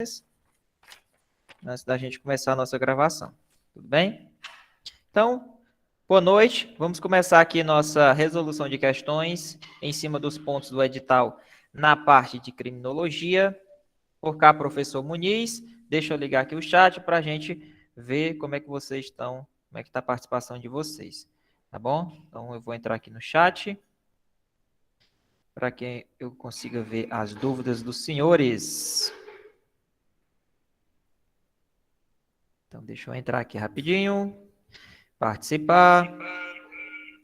antes da gente começar a nossa gravação. Tudo bem? Então, boa noite. Vamos começar aqui nossa resolução de questões em cima dos pontos do edital na parte de criminologia. Por cá, professor Muniz. Deixa eu ligar aqui o chat para a gente ver como é que vocês estão, como é que está a participação de vocês. Tá bom? Então, eu vou entrar aqui no chat para que eu consiga ver as dúvidas dos senhores. Então, deixa eu entrar aqui rapidinho. Participar.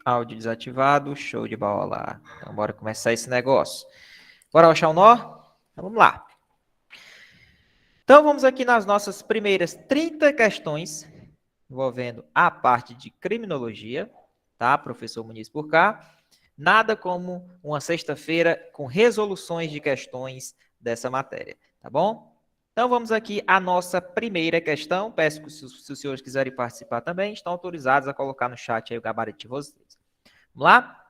Áudio desativado. Show de bola. Então, bora começar esse negócio. Bora achar o nó? Então, vamos lá. Então, vamos aqui nas nossas primeiras 30 questões envolvendo a parte de criminologia, tá? Professor Muniz por cá. Nada como uma sexta-feira com resoluções de questões dessa matéria, tá bom? Então, vamos aqui à nossa primeira questão. Peço que, se os senhores quiserem participar também, estão autorizados a colocar no chat aí o gabarito de vocês. Vamos lá?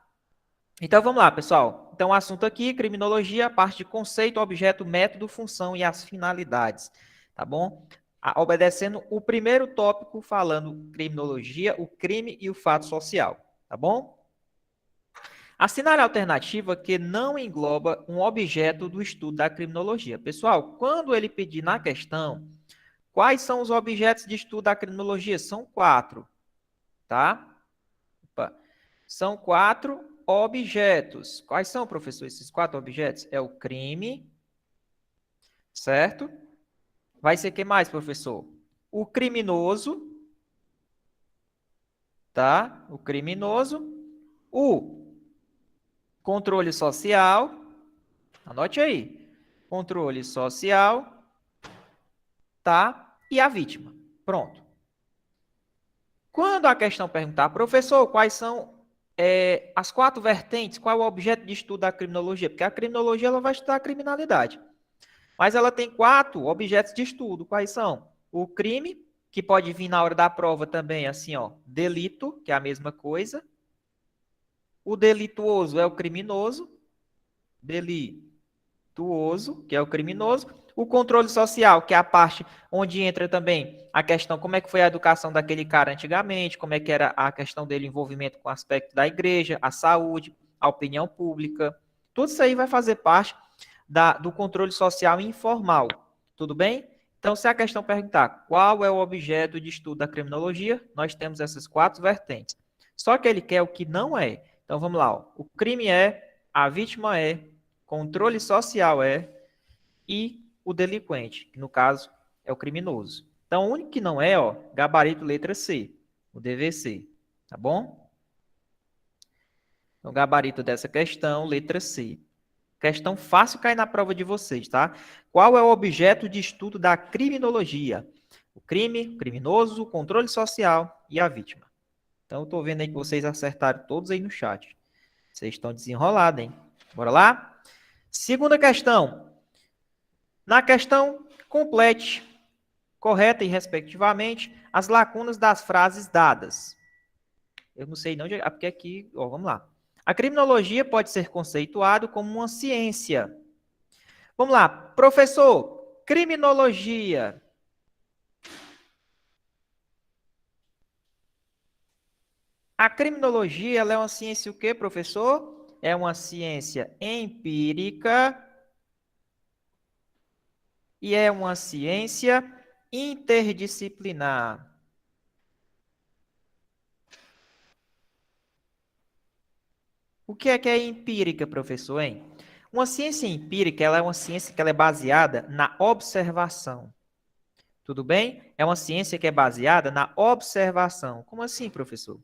Então, vamos lá, pessoal. Então, o assunto aqui, criminologia, a parte de conceito, objeto, método, função e as finalidades, tá bom? Obedecendo o primeiro tópico, falando criminologia, o crime e o fato social, tá bom? Assinale a alternativa que não engloba um objeto do estudo da criminologia. Pessoal, quando ele pedir na questão, quais são os objetos de estudo da criminologia? São 4, tá? Opa. São 4 objetos. Quais são, professor, esses 4 objetos? É o crime, certo? Vai ser o que mais, professor? O criminoso, tá? O criminoso. O controle social. Anote aí. Controle social, tá? E a vítima. Pronto. Quando a questão perguntar, professor, quais são as 4 vertentes, qual é o objeto de estudo da criminologia? Porque a criminologia ela vai estudar a criminalidade. Mas ela tem 4 objetos de estudo. Quais são? O crime, que pode vir na hora da prova também, assim, ó, delito, que é a mesma coisa. O delituoso é o criminoso. Delituoso, que é o criminoso. O controle social, que é a parte onde entra também a questão como é que foi a educação daquele cara antigamente, como é que era a questão dele, envolvimento com o aspecto da igreja, a saúde, a opinião pública. Tudo isso aí vai fazer parte do controle social informal. Tudo bem? Então, se a questão perguntar qual é o objeto de estudo da criminologia, nós temos essas 4 vertentes. Só que ele quer o que não é. Então, vamos lá. Ó. O crime é, a vítima é, controle social é e o delinquente, que no caso é o criminoso. Então, o único que não é, ó, gabarito letra C, o DVC. Tá bom? Então, gabarito dessa questão, letra C. Questão fácil cair na prova de vocês, tá? Qual é o objeto de estudo da criminologia? O crime, o criminoso, o controle social e a vítima. Então, eu estou vendo aí que vocês acertaram todos aí no chat. Vocês estão desenrolados, hein? Bora lá? Segunda questão. Na questão, complete, correta e respectivamente, as lacunas das frases dadas. Eu não sei não, porque aqui, ó, vamos lá. A criminologia pode ser conceituado como uma ciência. Vamos lá, professor, criminologia. A criminologia, ela é uma ciência o quê, professor? É uma ciência empírica e é uma ciência interdisciplinar. O que é empírica, professor, hein? Uma ciência empírica, ela é uma ciência que ela é baseada na observação. Tudo bem? É uma ciência que é baseada na observação. Como assim, professor?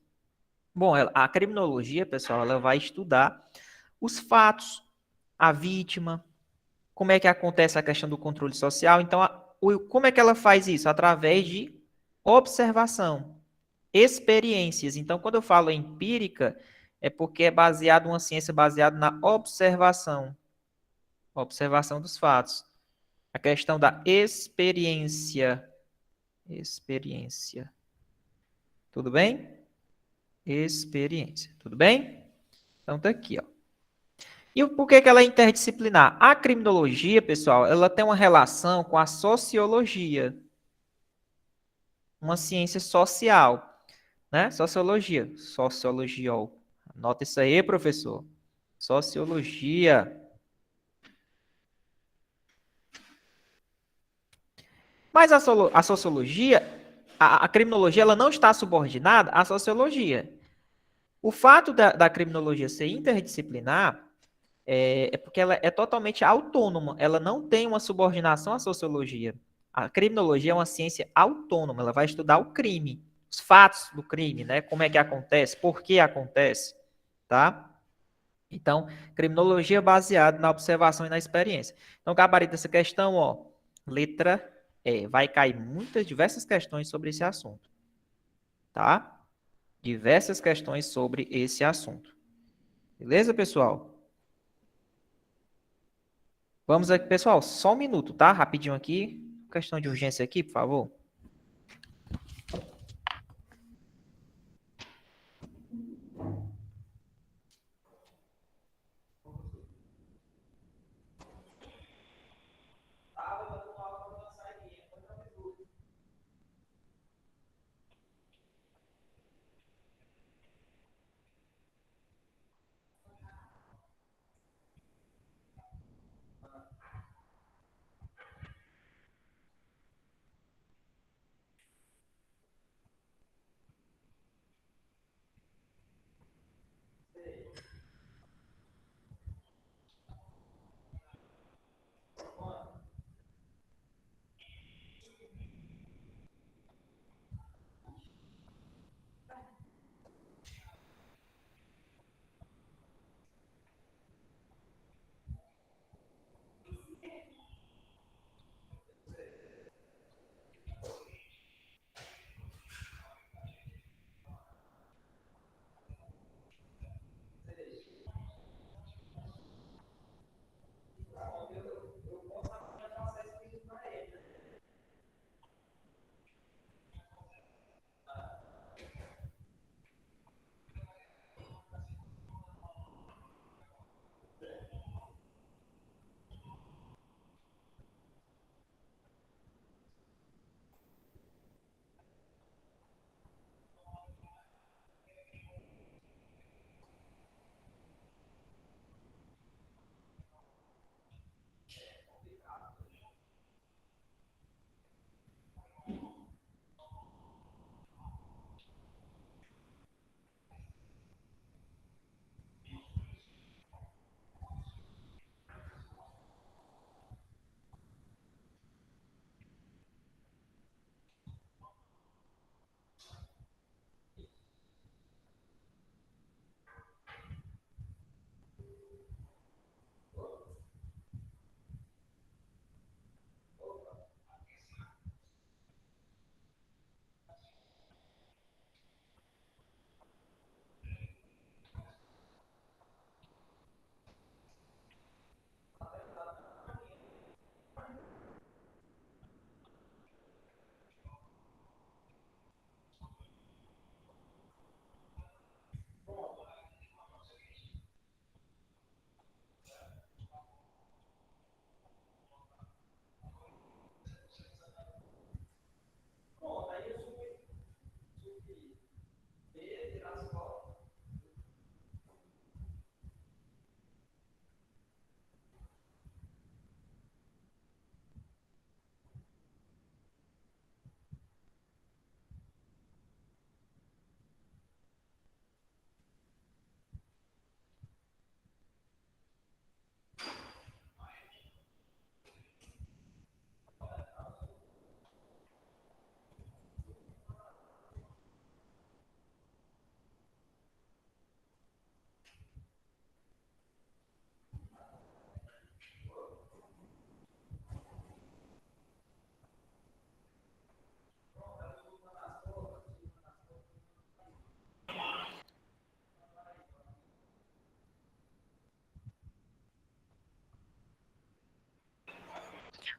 Bom, a criminologia, pessoal, ela vai estudar os fatos, a vítima, como é que acontece a questão do controle social. Então, como é que ela faz isso? Através de observação, experiências. Então, quando eu falo empírica, é porque é baseado uma ciência baseada na observação dos fatos. A questão da experiência. Experiência. Tudo bem? Experiência. Tudo bem? Então, tá aqui, ó. E por que ela é interdisciplinar? A criminologia, pessoal, ela tem uma relação com a sociologia, uma ciência social, né? Sociologia, ó. Anota isso aí, professor. Sociologia. Mas a sociologia, a criminologia, ela não está subordinada à sociologia. O fato da criminologia ser interdisciplinar é porque ela é totalmente autônoma, ela não tem uma subordinação à sociologia. A criminologia é uma ciência autônoma, ela vai estudar o crime, os fatos do crime, né? Como é que acontece, por que acontece, tá? Então, criminologia baseada na observação e na experiência. Então, gabarito dessa questão, ó, letra E. Vai cair muitas, diversas questões sobre esse assunto, tá? Diversas questões sobre esse assunto. Beleza, pessoal? Vamos aqui, pessoal, só um minuto, tá? Rapidinho aqui. Questão de urgência aqui, por favor.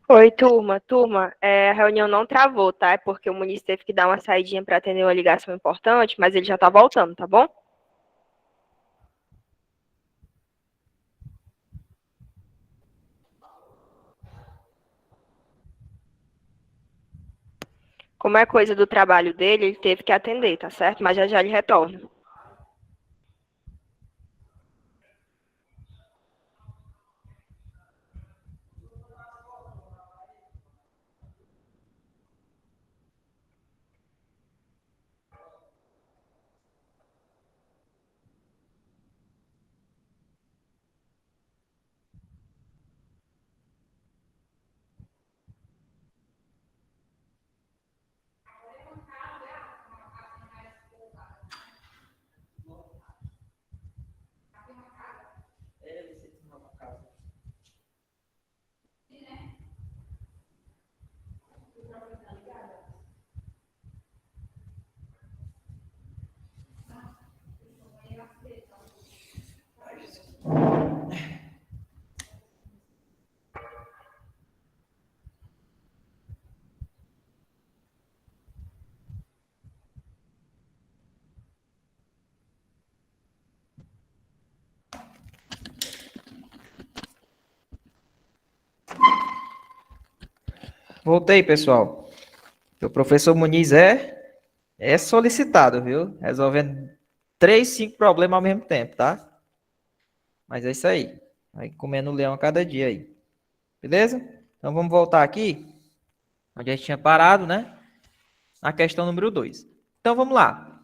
Oi, turma. Turma, a reunião não travou, tá? É porque o Muniz teve que dar uma saidinha para atender uma ligação importante, mas ele já tá voltando, tá bom? Como é coisa do trabalho dele, ele teve que atender, tá certo? Mas já já ele retorna. Voltei, pessoal. O professor Muniz é solicitado, viu? Resolvendo 3, 5 problemas ao mesmo tempo, tá? Mas é isso aí. Vai comendo leão a cada dia aí. Beleza? Então vamos voltar aqui, onde a gente tinha parado, né? Na questão número 2. Então vamos lá.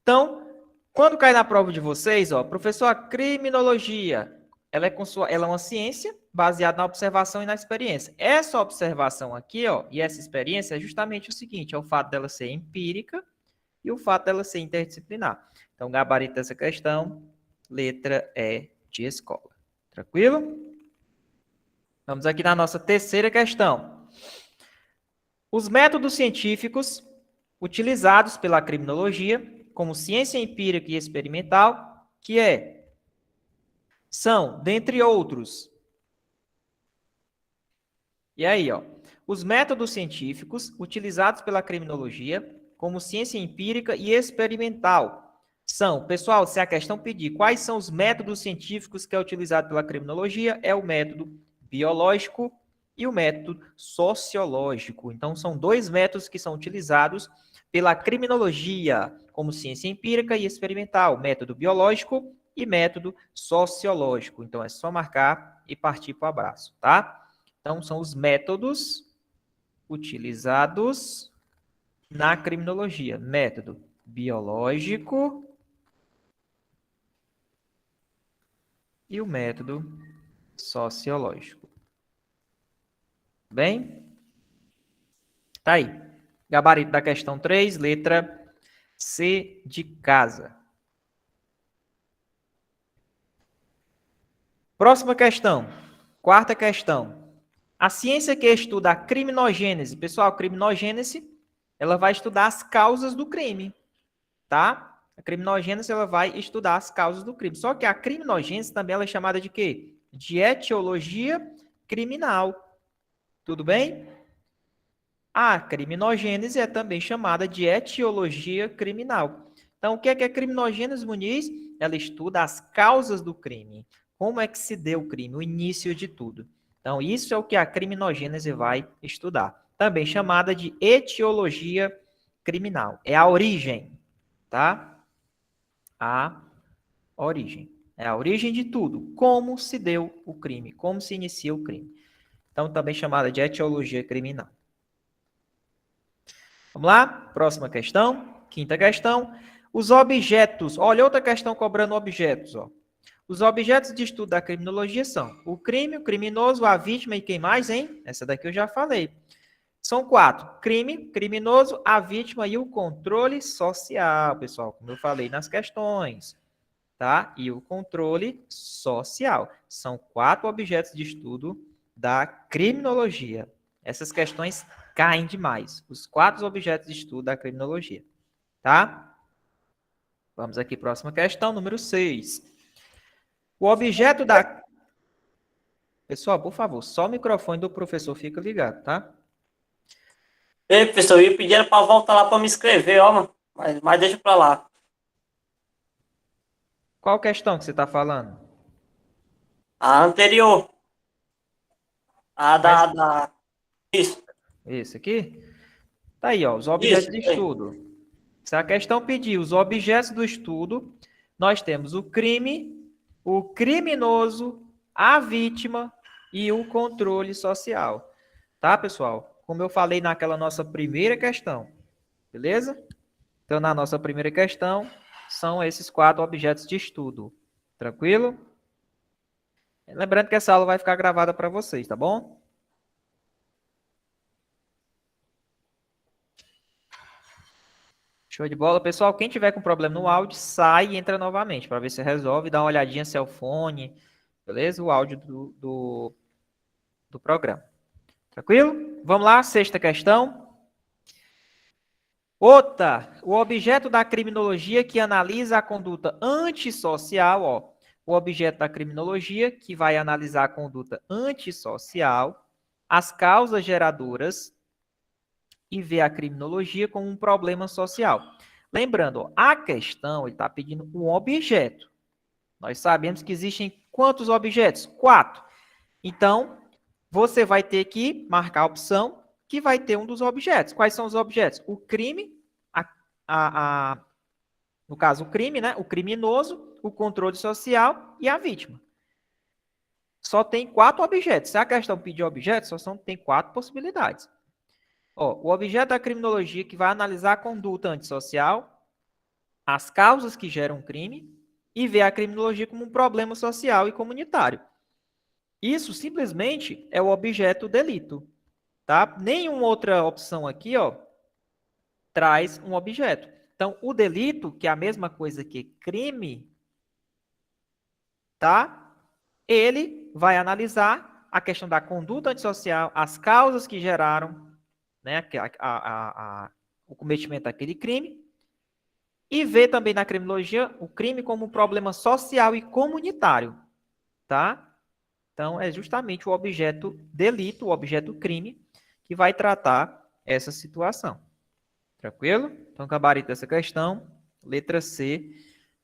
Então, quando cai na prova de vocês, ó, professor, a criminologia, ela é uma ciência baseada na observação e na experiência. Essa observação aqui, ó, e essa experiência é justamente o seguinte, é o fato dela ser empírica e o fato dela ser interdisciplinar. Então, gabarito dessa questão, letra E de escola. Tranquilo? Vamos aqui na nossa terceira questão. Os métodos científicos utilizados pela criminologia como ciência empírica e experimental, são, dentre outros. E aí, ó, os métodos científicos utilizados pela criminologia como ciência empírica e experimental são, pessoal, se a questão pedir quais são os métodos científicos que é utilizado pela criminologia, é o método biológico e o método sociológico. Então, são dois métodos que são utilizados pela criminologia como ciência empírica e experimental, método biológico e método sociológico. Então, é só marcar e partir para o abraço, tá? Então, são os métodos utilizados na criminologia. Método biológico e o método sociológico. Bem? Tá aí. Gabarito da questão 3, letra C de casa. Próxima questão. Quarta questão. A ciência que estuda a criminogênese, pessoal, criminogênese, ela vai estudar as causas do crime, tá? A criminogênese, ela vai estudar as causas do crime. Só que a criminogênese também ela é chamada de quê? De etiologia criminal. Tudo bem? A criminogênese é também chamada de etiologia criminal. Então, o que é criminogênese, Muniz? Ela estuda as causas do crime. Como é que se deu o crime, o início de tudo. Então, isso é o que a criminogênese vai estudar. Também chamada de etiologia criminal. É a origem, tá? A origem. É a origem de tudo. Como se deu o crime, como se inicia o crime. Então, também chamada de etiologia criminal. Vamos lá? Próxima questão. Quinta questão. Os objetos. Olha, outra questão cobrando objetos. Ó. Os objetos de estudo da criminologia são o crime, o criminoso, a vítima e quem mais, hein? Essa daqui eu já falei. São 4. Crime, criminoso, a vítima e o controle social, pessoal, como eu falei nas questões. Tá? E o controle social. São 4 objetos de estudo da criminologia. Essas questões caem demais. Os 4 objetos de estudo da criminologia. Tá? Vamos aqui, próxima questão, número 6. O objeto da... Pessoal, por favor, só o microfone do professor fica ligado, tá? Ei, professor, eu ia pedir para voltar lá para me inscrever, ó, mano. Mas deixa para lá. Qual questão que você está falando? A anterior. A Mas... Isso. Isso aqui? Tá aí, ó, os objetos de Isso, aí. estudo. Se a questão pedir os objetos do estudo, nós temos o crime, o criminoso, a vítima e o controle social. Tá, pessoal? Como eu falei naquela nossa primeira questão. Beleza? Então, na nossa primeira questão, são esses 4 objetos de estudo. Tranquilo? Lembrando que essa aula vai ficar gravada para vocês, tá bom? Show de bola. Pessoal, quem tiver com problema no áudio, sai e entra novamente para ver se resolve. Dá uma olhadinha se é o fone, beleza? O áudio do programa. Tranquilo? Vamos lá, sexta questão. Outra, o objeto da criminologia que analisa a conduta antissocial, ó. O objeto da criminologia que vai analisar a conduta antissocial, as causas geradoras e ver a criminologia como um problema social. Lembrando, ó, a questão, ele está pedindo um objeto. Nós sabemos que existem quantos objetos? 4. Então, você vai ter que marcar a opção que vai ter um dos objetos. Quais são os objetos? O crime, no caso, o crime, né? O criminoso, o controle social e a vítima. Só tem 4 objetos. Se a questão pedir objetos, tem 4 possibilidades. Ó, o objeto da criminologia que vai analisar a conduta antissocial, as causas que geram crime e ver a criminologia como um problema social e comunitário. Isso simplesmente é o objeto delito, tá? Nenhuma outra opção aqui, ó, traz um objeto. Então, o delito, que é a mesma coisa que crime, tá? Ele vai analisar a questão da conduta antissocial, as causas que geraram, né, o cometimento daquele crime, e ver também na criminologia o crime como um problema social e comunitário, tá? Então, é justamente o objeto delito, o objeto crime, que vai tratar essa situação. Tranquilo? Então, gabarito dessa questão, letra C,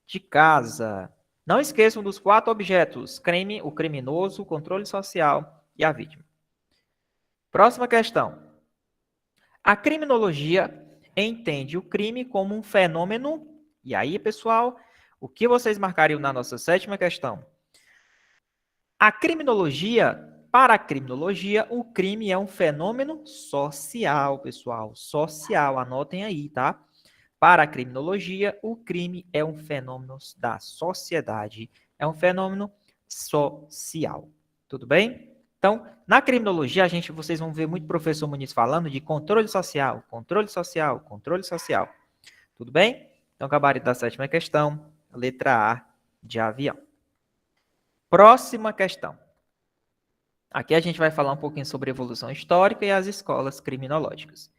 de casa. Não esqueçam dos 4 objetos: crime, o criminoso, o controle social e a vítima. Próxima questão. A criminologia entende o crime como um fenômeno. E aí, pessoal, o que vocês marcariam na nossa 7ª questão? A criminologia, para a criminologia, o crime é um fenômeno social, pessoal. Social, anotem aí, tá? Para a criminologia, o crime é um fenômeno da sociedade. É um fenômeno social. Tudo bem? Então, na criminologia, vocês vão ver muito professor Muniz falando de controle social, controle social, controle social. Tudo bem? Então, gabarito da 7ª questão, letra A de avião. Próxima questão. Aqui a gente vai falar um pouquinho sobre evolução histórica e as escolas criminológicas.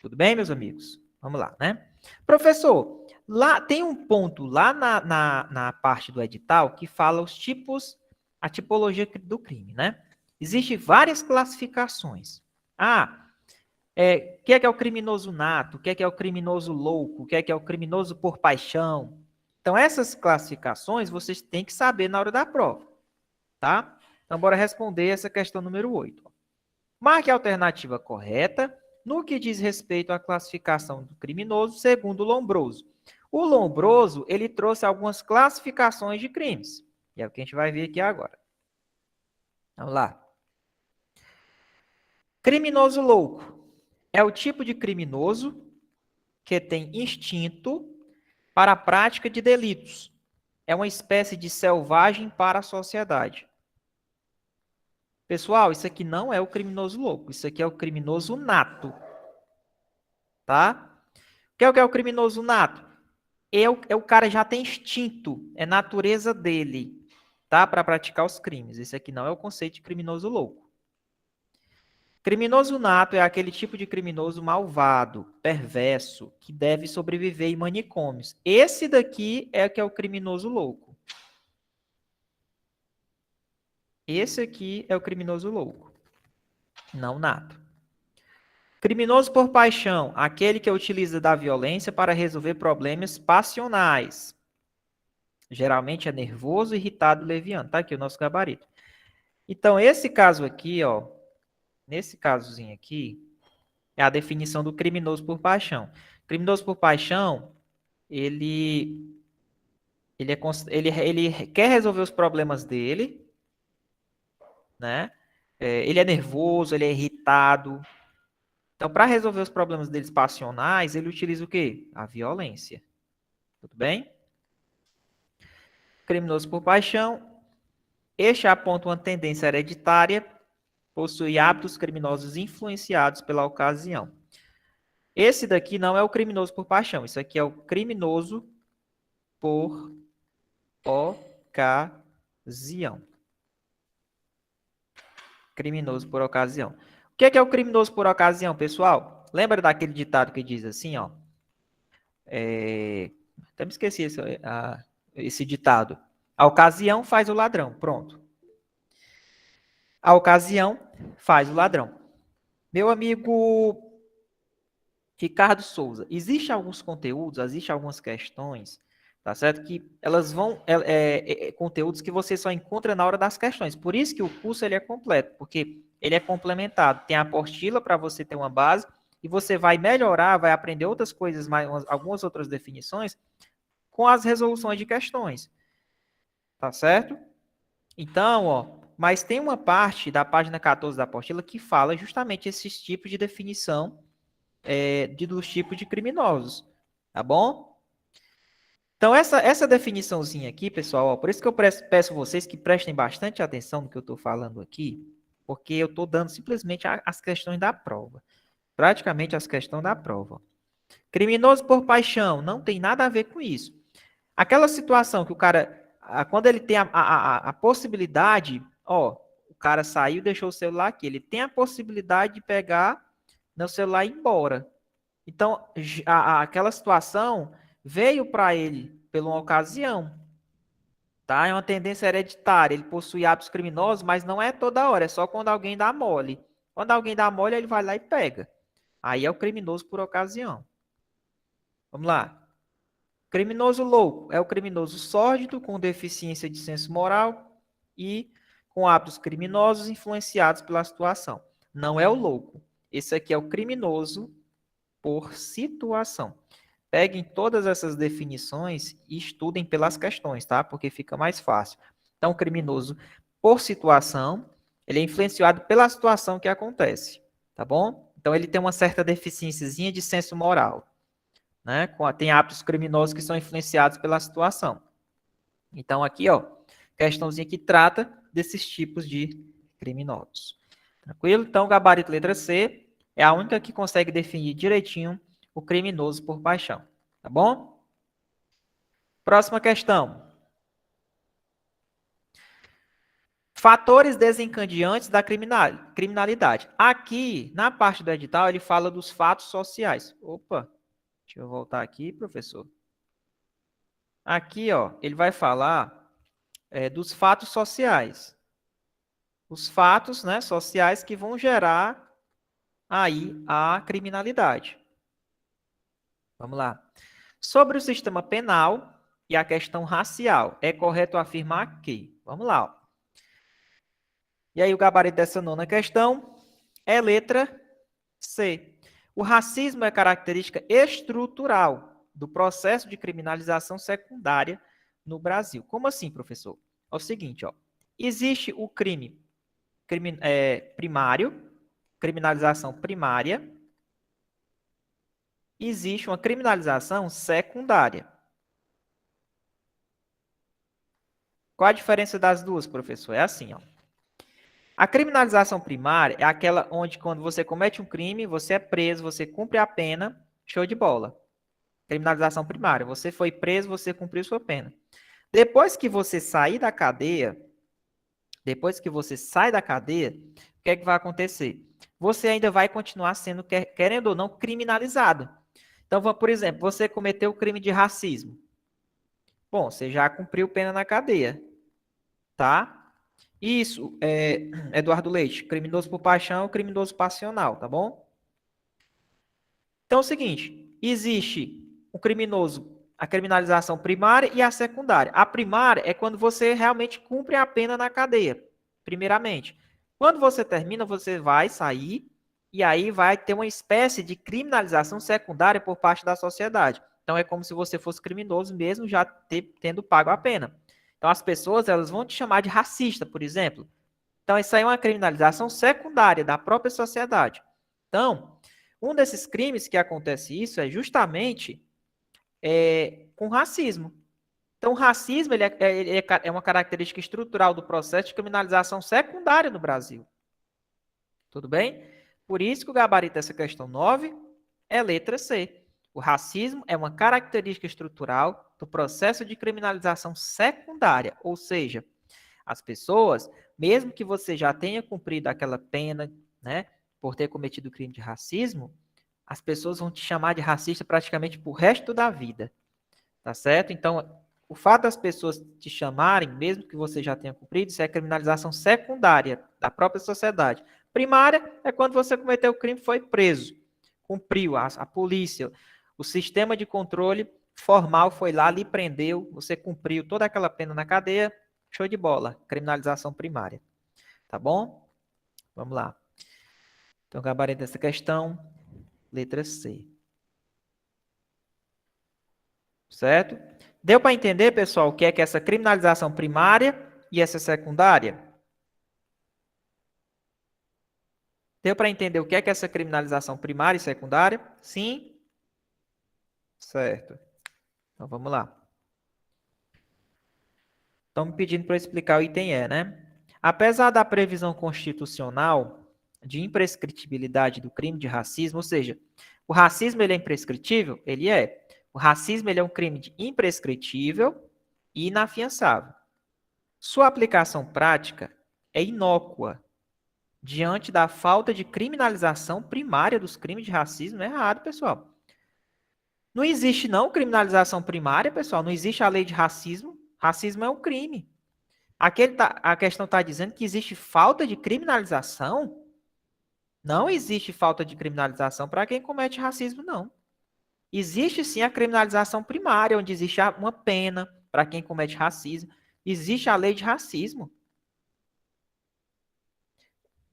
Tudo bem, meus amigos? Vamos lá, né? Professor, lá tem um ponto lá na parte do edital que fala os tipos, a tipologia do crime, né? Existem várias classificações. O que é o criminoso nato? O que é o criminoso louco? O que é o criminoso por paixão? Então, essas classificações vocês têm que saber na hora da prova, tá? Então, bora responder essa questão número 8. Marque a alternativa correta no que diz respeito à classificação do criminoso segundo o Lombroso. O Lombroso, ele trouxe algumas classificações de crimes. E é o que a gente vai ver aqui agora. Vamos lá. Criminoso louco é o tipo de criminoso que tem instinto para a prática de delitos. É uma espécie de selvagem para a sociedade. Pessoal, isso aqui não é o criminoso louco. Isso aqui é o criminoso nato. Tá? O que é o criminoso nato? O cara já tem instinto, é natureza dele, tá? Para praticar os crimes. Esse aqui não é o conceito de criminoso louco. Criminoso nato é aquele tipo de criminoso malvado, perverso, que deve sobreviver em manicômios. Esse daqui é que é o criminoso louco. Esse aqui é o criminoso louco, não nato. Criminoso por paixão, aquele que utiliza da violência para resolver problemas passionais. Geralmente é nervoso, irritado, leviano. Tá aqui o nosso gabarito. Então, esse caso aqui, ó, nesse casozinho aqui, É a definição do criminoso por paixão. Criminoso por paixão, ele quer resolver os problemas dele, né? Ele é nervoso, ele é irritado. Então, para resolver os problemas deles passionais, ele utiliza o quê? A violência. Tudo bem? Criminoso por paixão. Este aponta uma tendência hereditária, possui hábitos criminosos influenciados pela ocasião. Esse daqui não é o criminoso por paixão, isso aqui é o criminoso por ocasião. Criminoso por ocasião. O que é o criminoso por ocasião, pessoal? Lembra daquele ditado que diz assim, ó? Até me esqueci esse ditado. A ocasião faz o ladrão. Pronto. A ocasião faz o ladrão. Meu amigo Ricardo Souza, existem alguns conteúdos, existem algumas questões, tá certo? Que elas vão, conteúdos que você só encontra na hora das questões. Por isso que o curso ele é completo, porque ele é complementado. Tem a apostila para você ter uma base e você vai melhorar, vai aprender outras coisas, algumas outras definições com as resoluções de questões, tá certo? Então, ó, mas tem uma parte da página 14 da apostila que fala justamente esses tipos de definição dos tipos de criminosos, tá bom? Então, essa definiçãozinha aqui, pessoal, ó, por isso que eu peço vocês que prestem bastante atenção no que eu estou falando aqui, porque eu estou dando simplesmente as questões da prova. Praticamente as questões da prova. Criminoso por paixão, não tem nada a ver com isso. Aquela situação que o cara, quando ele tem a possibilidade, ó, o cara saiu e deixou o celular aqui, ele tem a possibilidade de pegar no celular e ir embora. Então, aquela situação veio para ele por uma ocasião, tá? É uma tendência hereditária, ele possui hábitos criminosos, mas não é toda hora, é só quando alguém dá mole. Quando alguém dá mole, ele vai lá e pega. Aí é o criminoso por ocasião. Vamos lá. Criminoso louco é o criminoso sórdido com deficiência de senso moral e com hábitos criminosos influenciados pela situação. Não é o louco. Esse aqui é o criminoso por situação. Peguem todas essas definições e estudem pelas questões, tá? Porque fica mais fácil. Então, criminoso por situação, ele é influenciado pela situação que acontece, tá bom? Então, ele tem uma certa deficiênciazinha de senso moral, né? Tem hábitos criminosos que são influenciados pela situação. Então, aqui, ó, questãozinha que trata desses tipos de criminosos. Tranquilo? Então, gabarito letra C é a única que consegue definir direitinho o criminoso por paixão. Tá bom? Próxima questão. Fatores desencadeantes da criminalidade. Aqui, na parte do edital, ele fala dos fatos sociais. Opa, deixa eu voltar aqui, professor. Aqui, ó, ele vai falar dos fatos sociais. Os fatos, né, sociais que vão gerar aí a criminalidade. Vamos lá. Sobre o sistema penal e a questão racial, é correto afirmar que... Vamos lá, ó. E aí o gabarito dessa nona questão é letra C. O racismo é característica estrutural do processo de criminalização secundária no Brasil. Como assim, professor? É o seguinte, ó. Existe o crime primário, criminalização primária. Existe uma criminalização secundária. Qual a diferença das duas, professor? É assim, ó. A criminalização primária é aquela onde, quando você comete um crime, você é preso, você cumpre a pena, show de bola. Criminalização primária. Você foi preso, você cumpriu sua pena. Depois que você sair da cadeia, o que é que vai acontecer? Você ainda vai continuar sendo, querendo ou não, criminalizado. Então, por exemplo, você cometeu o crime de racismo. Bom, você já cumpriu pena na cadeia, tá? Isso, Eduardo Leite, criminoso por paixão, criminoso passional, tá bom? Então é o seguinte, existe o criminoso, a criminalização primária e a secundária. A primária é quando você realmente cumpre a pena na cadeia, primeiramente. Quando você termina, você vai sair e aí vai ter uma espécie de criminalização secundária por parte da sociedade. Então, é como se você fosse criminoso mesmo já tendo pago a pena. Então, as pessoas elas vão te chamar de racista, por exemplo. Então, isso aí é uma criminalização secundária da própria sociedade. Então, um desses crimes que acontece isso é justamente com racismo. Então, o racismo é uma característica estrutural do processo de criminalização secundária no Brasil. Tudo bem? Por isso que o gabarito dessa questão 9 é letra C. O racismo é uma característica estrutural do processo de criminalização secundária, ou seja, as pessoas, mesmo que você já tenha cumprido aquela pena, né, por ter cometido o crime de racismo, as pessoas vão te chamar de racista praticamente pro resto da vida, tá certo? Então, o fato das pessoas te chamarem, mesmo que você já tenha cumprido, isso é criminalização secundária da própria sociedade. Primária é quando você cometeu o crime e foi preso, cumpriu a polícia, o sistema de controle formal foi lá, lhe prendeu, você cumpriu toda aquela pena na cadeia, show de bola, criminalização primária. Tá bom? Vamos lá. Então, gabarito dessa questão, letra C. Certo? Deu para entender, pessoal, o que é essa criminalização primária e essa secundária? Deu para entender o que é essa criminalização primária e secundária? Sim? Certo. Então, vamos lá. Estão me pedindo para eu explicar o item E, né? Apesar da previsão constitucional de imprescritibilidade do crime de racismo, ou seja, o racismo ele é imprescritível? Ele é. O racismo ele é um crime imprescritível e inafiançável. Sua aplicação prática é inócua diante da falta de criminalização primária dos crimes de racismo. É errado, pessoal. Não existe não criminalização primária, pessoal. Não existe a lei de racismo. Racismo é um crime. A questão está dizendo que existe falta de criminalização. Não existe falta de criminalização para quem comete racismo, não. Existe sim a criminalização primária, onde existe uma pena para quem comete racismo. Existe a lei de racismo.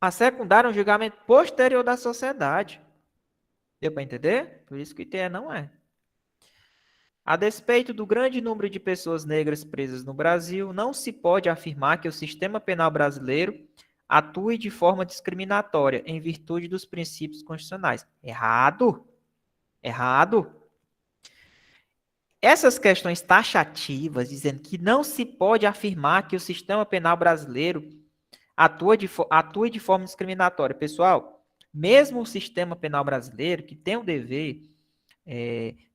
A secundária é um julgamento posterior da sociedade. Deu para entender? Por isso que o ITE não é. A despeito do grande número de pessoas negras presas no Brasil, não se pode afirmar que o sistema penal brasileiro atue de forma discriminatória em virtude dos princípios constitucionais. Errado. Errado. Essas questões taxativas, dizendo que não se pode afirmar que o sistema penal brasileiro atue de forma discriminatória. Pessoal, mesmo o sistema penal brasileiro, que tem o dever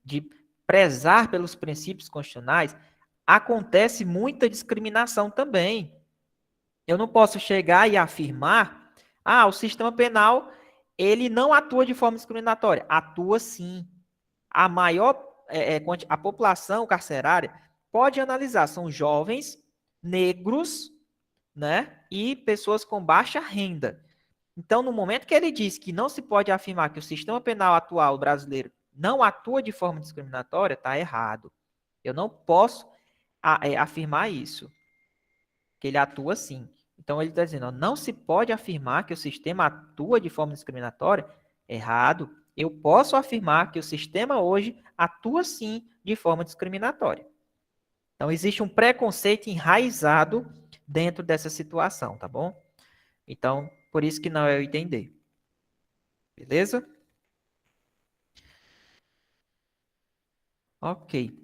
de prezar pelos princípios constitucionais, acontece muita discriminação também. Eu não posso chegar e afirmar, o sistema penal, ele não atua de forma discriminatória. Atua sim. A população carcerária pode analisar, são jovens, negros, né, e pessoas com baixa renda. Então, no momento que ele diz que não se pode afirmar que o sistema penal atual brasileiro não atua de forma discriminatória, está errado. Eu não posso afirmar isso, que ele atua sim. Então, ele está dizendo, não se pode afirmar que o sistema atua de forma discriminatória, errado. Eu posso afirmar que o sistema hoje atua sim de forma discriminatória. Então, existe um preconceito enraizado dentro dessa situação, tá bom? Então, por isso que não é o item D. Beleza? Ok.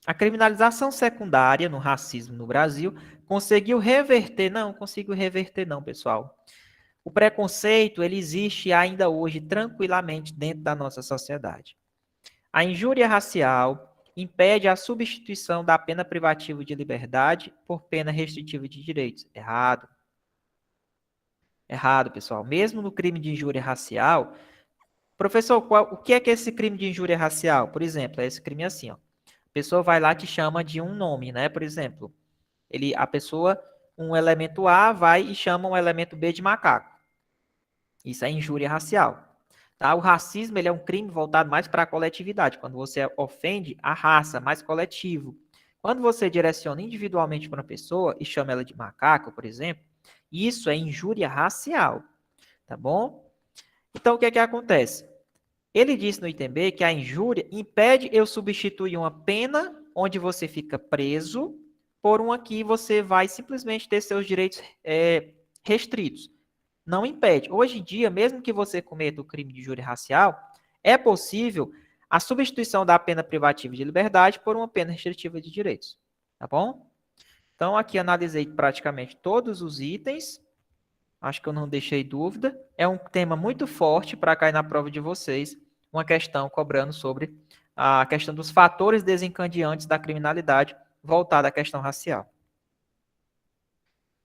A criminalização secundária no racismo no Brasil conseguiu reverter? Não, conseguiu reverter não, pessoal. O preconceito, ele existe ainda hoje tranquilamente dentro da nossa sociedade. A injúria racial impede a substituição da pena privativa de liberdade por pena restritiva de direitos. Errado. Errado, pessoal. Mesmo no crime de injúria racial, professor, o que é esse crime de injúria racial? Por exemplo, é esse crime assim, ó. A pessoa vai lá e te chama de um nome, né? Por exemplo, um elemento A vai e chama um elemento B de macaco. Isso é injúria racial. Tá? O racismo ele é um crime voltado mais para a coletividade, quando você ofende a raça, mais coletivo. Quando você direciona individualmente para uma pessoa e chama ela de macaco, por exemplo, isso é injúria racial, tá bom? Então, o que é que acontece? Ele disse no item B que a injúria impede eu substituir uma pena onde você fica preso por uma que você vai simplesmente ter seus direitos restritos. Não impede. Hoje em dia, mesmo que você cometa o crime de injúria racial, é possível a substituição da pena privativa de liberdade por uma pena restritiva de direitos. Tá bom? Então, aqui analisei praticamente todos os itens. Acho que eu não deixei dúvida. É um tema muito forte para cair na prova de vocês. Uma questão cobrando sobre a questão dos fatores desencadeantes da criminalidade voltada à questão racial.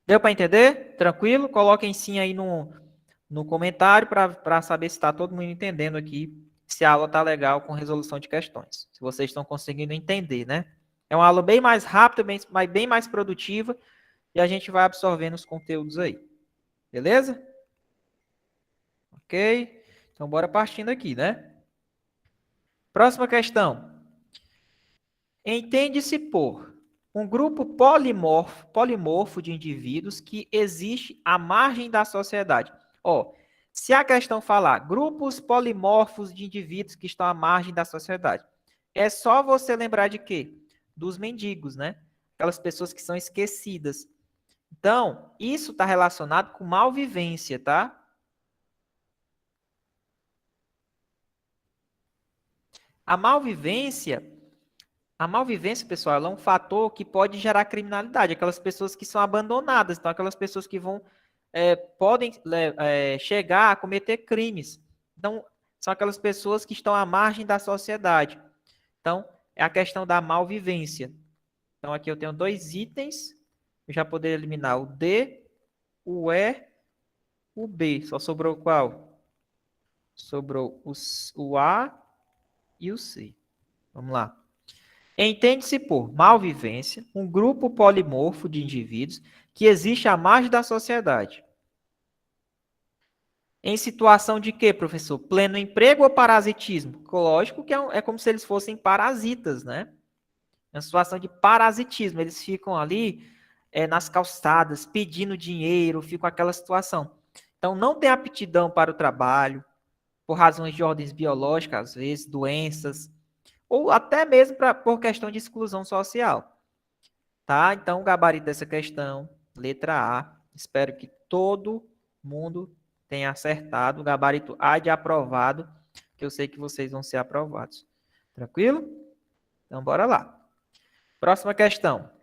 Deu para entender? Tranquilo? Coloquem sim aí no comentário para saber se está todo mundo entendendo aqui, se a aula está legal com resolução de questões. Se vocês estão conseguindo entender, né? É uma aula bem mais rápida, bem mais produtiva, e a gente vai absorvendo os conteúdos aí. Beleza? Ok? Então, bora partindo aqui, né? Próxima questão. Entende-se por um grupo polimorfo de indivíduos que existe à margem da sociedade. Ó, se a questão falar grupos polimorfos de indivíduos que estão à margem da sociedade, é só você lembrar de quê? Dos mendigos, né? Aquelas pessoas que são esquecidas. Então, isso está relacionado com malvivência, tá? A malvivência, pessoal, ela é um fator que pode gerar criminalidade. Aquelas pessoas que são abandonadas, então aquelas pessoas que podem chegar a cometer crimes. Então, são aquelas pessoas que estão à margem da sociedade. Então, é a questão da malvivência. Então, aqui eu tenho dois itens. Eu já poderia eliminar o D, o E, o B. Só sobrou qual? Sobrou o A e o C. Vamos lá. Entende-se por malvivência um grupo polimorfo de indivíduos que existe à margem da sociedade. Em situação de quê, professor? Pleno emprego ou parasitismo? Lógico que é como se eles fossem parasitas, né? É uma situação de parasitismo. Eles ficam ali nas calçadas, pedindo dinheiro, ficam aquela situação. Então, não tem aptidão para o trabalho, por razões de ordens biológicas, às vezes, doenças, ou até mesmo por questão de exclusão social. Tá? Então, o gabarito dessa questão, letra A. Espero que todo mundo tenha acertado. O gabarito A de aprovado, que eu sei que vocês vão ser aprovados. Tranquilo? Então, bora lá. Próxima questão.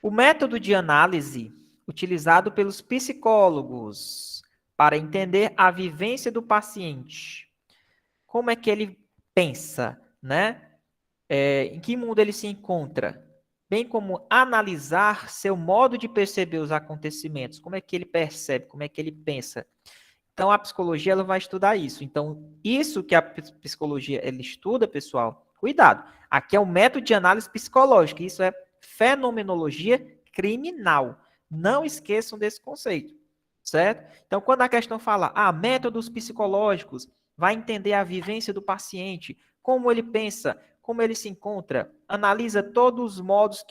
O método de análise utilizado pelos psicólogos para entender a vivência do paciente. Como é que ele pensa, né? Em que mundo ele se encontra, bem como analisar seu modo de perceber os acontecimentos, como é que ele percebe, como é que ele pensa. Então, a psicologia ela vai estudar isso. Então, isso que a psicologia ela estuda, pessoal, cuidado. Aqui é o método de análise psicológica, isso é fenomenologia criminal. Não esqueçam desse conceito, certo? Então, quando a questão fala, métodos psicológicos, vai entender a vivência do paciente, como ele pensa, como ele se encontra, analisa todos os modos,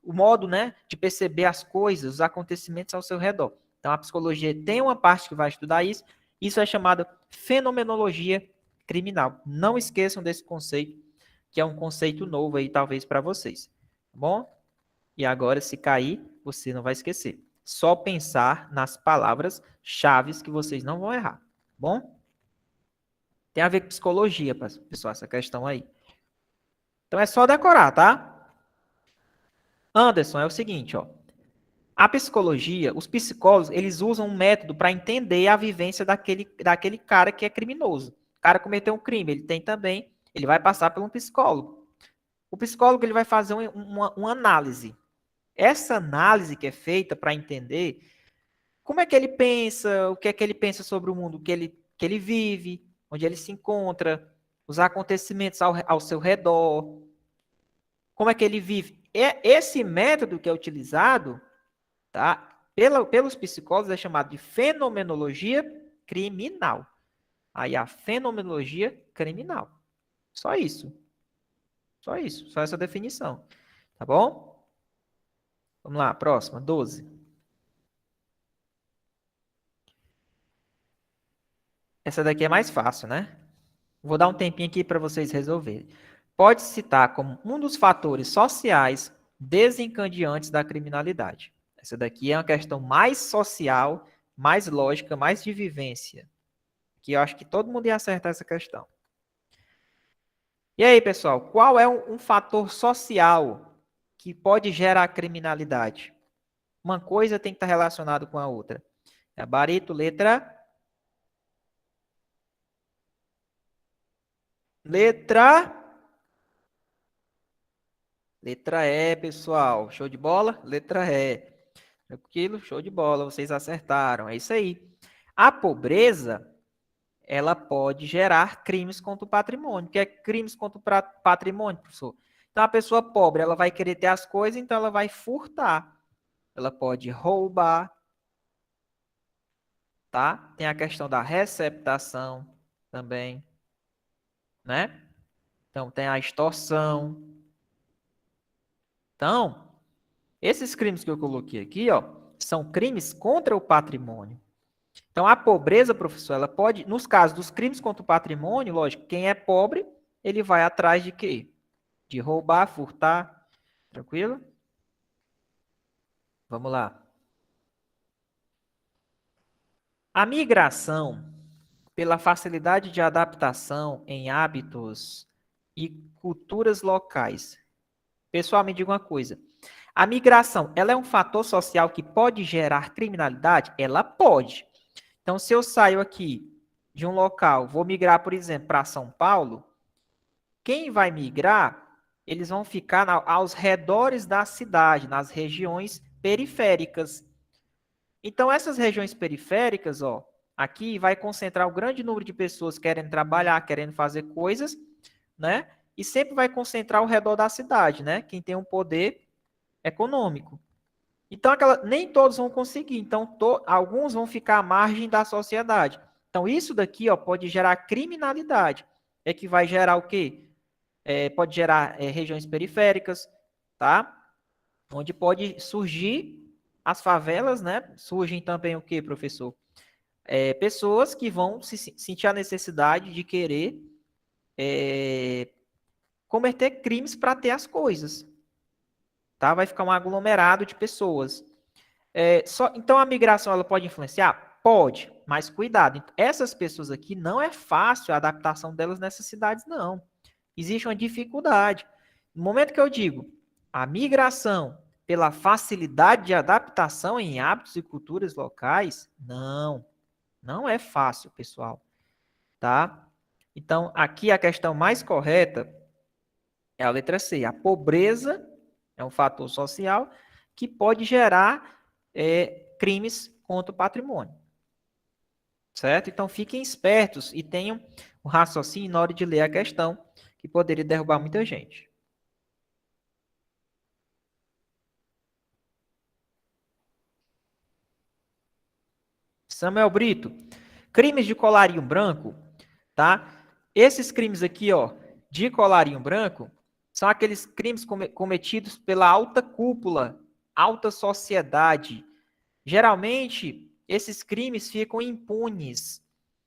o modo, né, de perceber as coisas, os acontecimentos ao seu redor. Então, a psicologia tem uma parte que vai estudar isso. Isso é chamado fenomenologia criminal. Não esqueçam desse conceito, que é um conceito novo aí, talvez, para vocês. Tá bom? E agora, se cair, você não vai esquecer. Só pensar nas palavras-chave que vocês não vão errar. Tá bom? Tem a ver com psicologia, pessoal, essa questão aí. Então, é só decorar, tá? Anderson, é o seguinte, ó. A psicologia, os psicólogos, eles usam um método para entender a vivência daquele cara que é criminoso. O cara cometeu um crime, ele vai passar por um psicólogo. O psicólogo ele vai fazer uma análise. Essa análise que é feita para entender como é que ele pensa, o que é que ele pensa sobre o mundo que ele vive, onde ele se encontra, os acontecimentos ao seu redor, como é que ele vive. Esse método que é utilizado, tá? Pelos psicólogos é chamado de fenomenologia criminal. Aí a fenomenologia criminal. Só isso. Só isso. Só essa definição. Tá bom? Vamos lá, próxima, 12. Essa daqui é mais fácil, né? Vou dar um tempinho aqui para vocês resolverem. Pode citar como um dos fatores sociais desencadeantes da criminalidade. Essa daqui é uma questão mais social, mais lógica, mais de vivência. Que eu acho que todo mundo ia acertar essa questão. E aí, pessoal, qual é um fator social que pode gerar criminalidade? Uma coisa tem que estar relacionada com a outra. Gabarito, letra. Letra E, pessoal. Show de bola? Letra E. Tranquilo? Show de bola. Vocês acertaram. É isso aí. A pobreza, ela pode gerar crimes contra o patrimônio. O que é crimes contra o patrimônio, professor? Então, a pessoa pobre, ela vai querer ter as coisas, então ela vai furtar. Ela pode roubar, tá? Tem a questão da receptação também, né? Então, tem a extorsão. Então, esses crimes que eu coloquei aqui, ó, são crimes contra o patrimônio. Então, a pobreza, professor, ela pode, nos casos dos crimes contra o patrimônio, lógico, quem é pobre, ele vai atrás de quê? De roubar, furtar. Tranquilo? Vamos lá. A migração, pela facilidade de adaptação em hábitos e culturas locais. Pessoal, me diga uma coisa. A migração, ela é um fator social que pode gerar criminalidade? Ela pode. Então, se eu saio aqui de um local, vou migrar, por exemplo, para São Paulo, quem vai migrar, eles vão ficar aos redores da cidade, nas regiões periféricas. Então, essas regiões periféricas, ó, aqui vai concentrar um grande número de pessoas querendo trabalhar, querendo fazer coisas, né? E sempre vai concentrar ao redor da cidade, né? Quem tem um poder econômico. Então, nem todos vão conseguir. Então, alguns vão ficar à margem da sociedade. Então, isso daqui, ó, pode gerar criminalidade. É que vai gerar o quê? Pode gerar regiões periféricas, tá? Onde pode surgir as favelas, né? Surgem também o quê, professor? Pessoas que vão sentir a necessidade de querer cometer crimes para ter as coisas, tá? Vai ficar um aglomerado de pessoas. Então, a migração ela pode influenciar? Pode, mas cuidado. Essas pessoas aqui não é fácil a adaptação delas nessas cidades, não. Existe uma dificuldade. No momento que eu digo a migração pela facilidade de adaptação em hábitos e culturas locais, não é fácil, pessoal, tá? Então, aqui a questão mais correta é a letra C. A pobreza é um fator social que pode gerar crimes contra o patrimônio. Certo? Então, fiquem espertos e tenham um raciocínio na hora de ler a questão, que poderia derrubar muita gente. Samuel Brito, crimes de colarinho branco, tá? Esses crimes aqui, ó, de colarinho branco, são aqueles crimes cometidos pela alta cúpula, alta sociedade. Geralmente, esses crimes ficam impunes,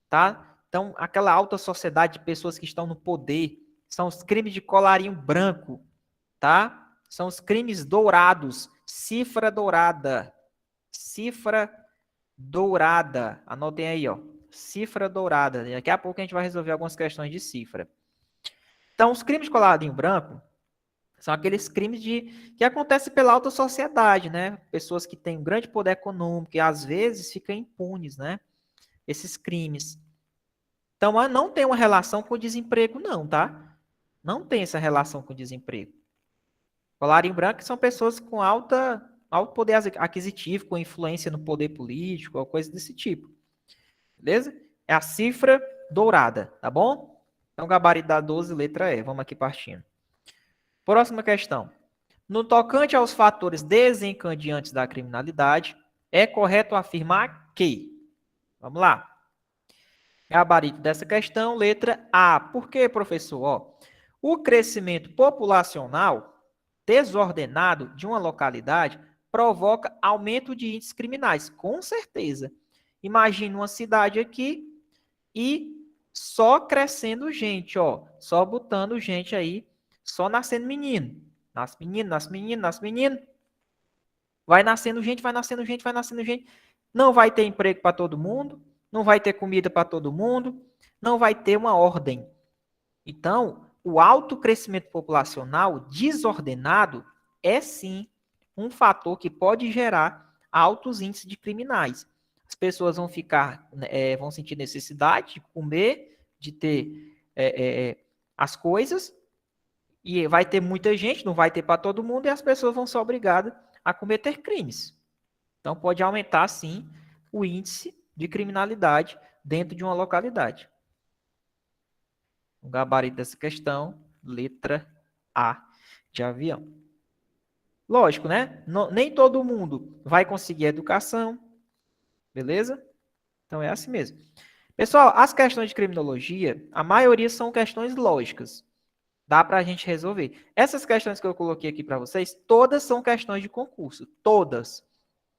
tá? Então, aquela alta sociedade de pessoas que estão no poder, são os crimes de colarinho branco, tá? São os crimes dourados, cifra dourada, anotem aí, ó, cifra dourada. Daqui a pouco a gente vai resolver algumas questões de cifra. Então, os crimes de colarinho branco são aqueles crimes que acontecem pela alta sociedade, né? Pessoas que têm um grande poder econômico e às vezes ficam impunes, né? Esses crimes. Então, não tem uma relação com o desemprego, não, tá? Não tem essa relação com o desemprego. Colarinho branco são pessoas com alto poder aquisitivo, com influência no poder político, ou coisa desse tipo. Beleza? É a cifra dourada, tá bom? Então, gabarito da 12, letra E. Vamos aqui partindo. Próxima questão. No tocante aos fatores desencadeantes da criminalidade, é correto afirmar que... Vamos lá. Gabarito dessa questão, letra A. Por quê, professor? Ó, o crescimento populacional desordenado de uma localidade provoca aumento de índices criminais, com certeza. Imagina uma cidade aqui e só crescendo gente, ó, só botando gente aí, só nascendo menino. Nasce menino, nasce menino, nasce menino. Vai nascendo gente, vai nascendo gente, vai nascendo gente. Não vai ter emprego para todo mundo, não vai ter comida para todo mundo, não vai ter uma ordem. Então, o alto crescimento populacional desordenado é sim um fator que pode gerar altos índices de criminais. As pessoas vão ficar, vão sentir necessidade de comer, de ter as coisas, e vai ter muita gente, não vai ter para todo mundo, e as pessoas vão ser obrigadas a cometer crimes. Então, pode aumentar, sim, o índice de criminalidade dentro de uma localidade. O gabarito dessa questão, letra A de avião. Lógico, né? Nem todo mundo vai conseguir educação, beleza? Então é assim mesmo. Pessoal, as questões de criminologia, a maioria são questões lógicas. Dá para a gente resolver. Essas questões que eu coloquei aqui para vocês, todas são questões de concurso. Todas.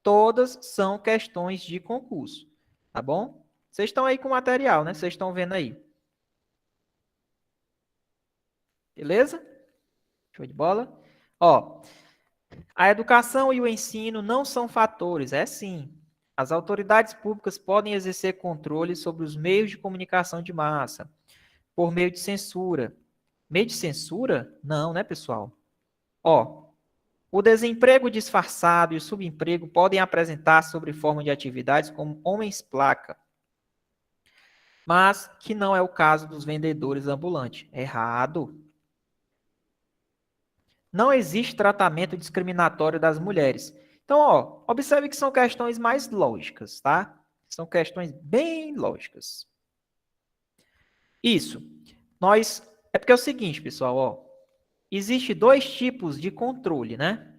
Todas são questões de concurso. Tá bom? Vocês estão aí com o material, né? Vocês estão vendo aí. Beleza? Show de bola? Ó, a educação e o ensino não são fatores, é sim. As autoridades públicas podem exercer controle sobre os meios de comunicação de massa, por meio de censura. Meio de censura? Não, né, pessoal? Ó, o desemprego disfarçado e o subemprego podem apresentar sobre forma de atividades como homens-placa, mas que não é o caso dos vendedores ambulantes. Errado. Não existe tratamento discriminatório das mulheres. Então, ó, observe que são questões mais lógicas, tá? São questões bem lógicas. Isso. É porque é o seguinte, pessoal, ó. Existe dois tipos de controle, né?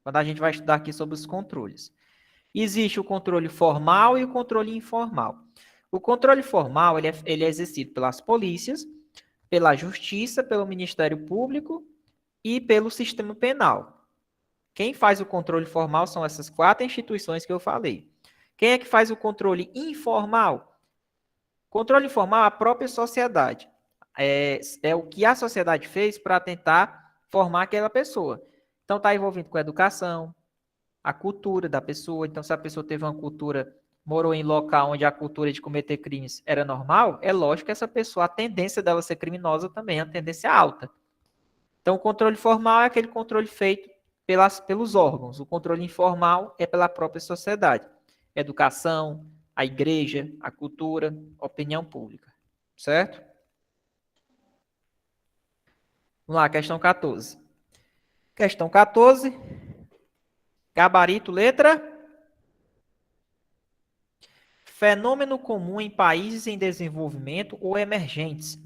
Quando a gente vai estudar aqui sobre os controles. Existe o controle formal e o controle informal. O controle formal, ele é exercido pelas polícias, pela justiça, pelo Ministério Público e pelo sistema penal. Quem faz o controle formal são essas 4 instituições que eu falei. Quem é que faz o controle informal? Controle informal é a própria sociedade. É o que a sociedade fez para tentar formar aquela pessoa. Então, está envolvido com a educação, a cultura da pessoa. Então, se a pessoa teve uma cultura, morou em local onde a cultura de cometer crimes era normal, é lógico que essa pessoa, a tendência dela ser criminosa também, a tendência é alta. Então, o controle formal é aquele controle feito pelos órgãos. O controle informal é pela própria sociedade. Educação, a igreja, a cultura, a opinião pública. Certo? Vamos lá, questão 14. Questão 14. Gabarito, letra. Fenômeno comum em países em desenvolvimento ou emergentes.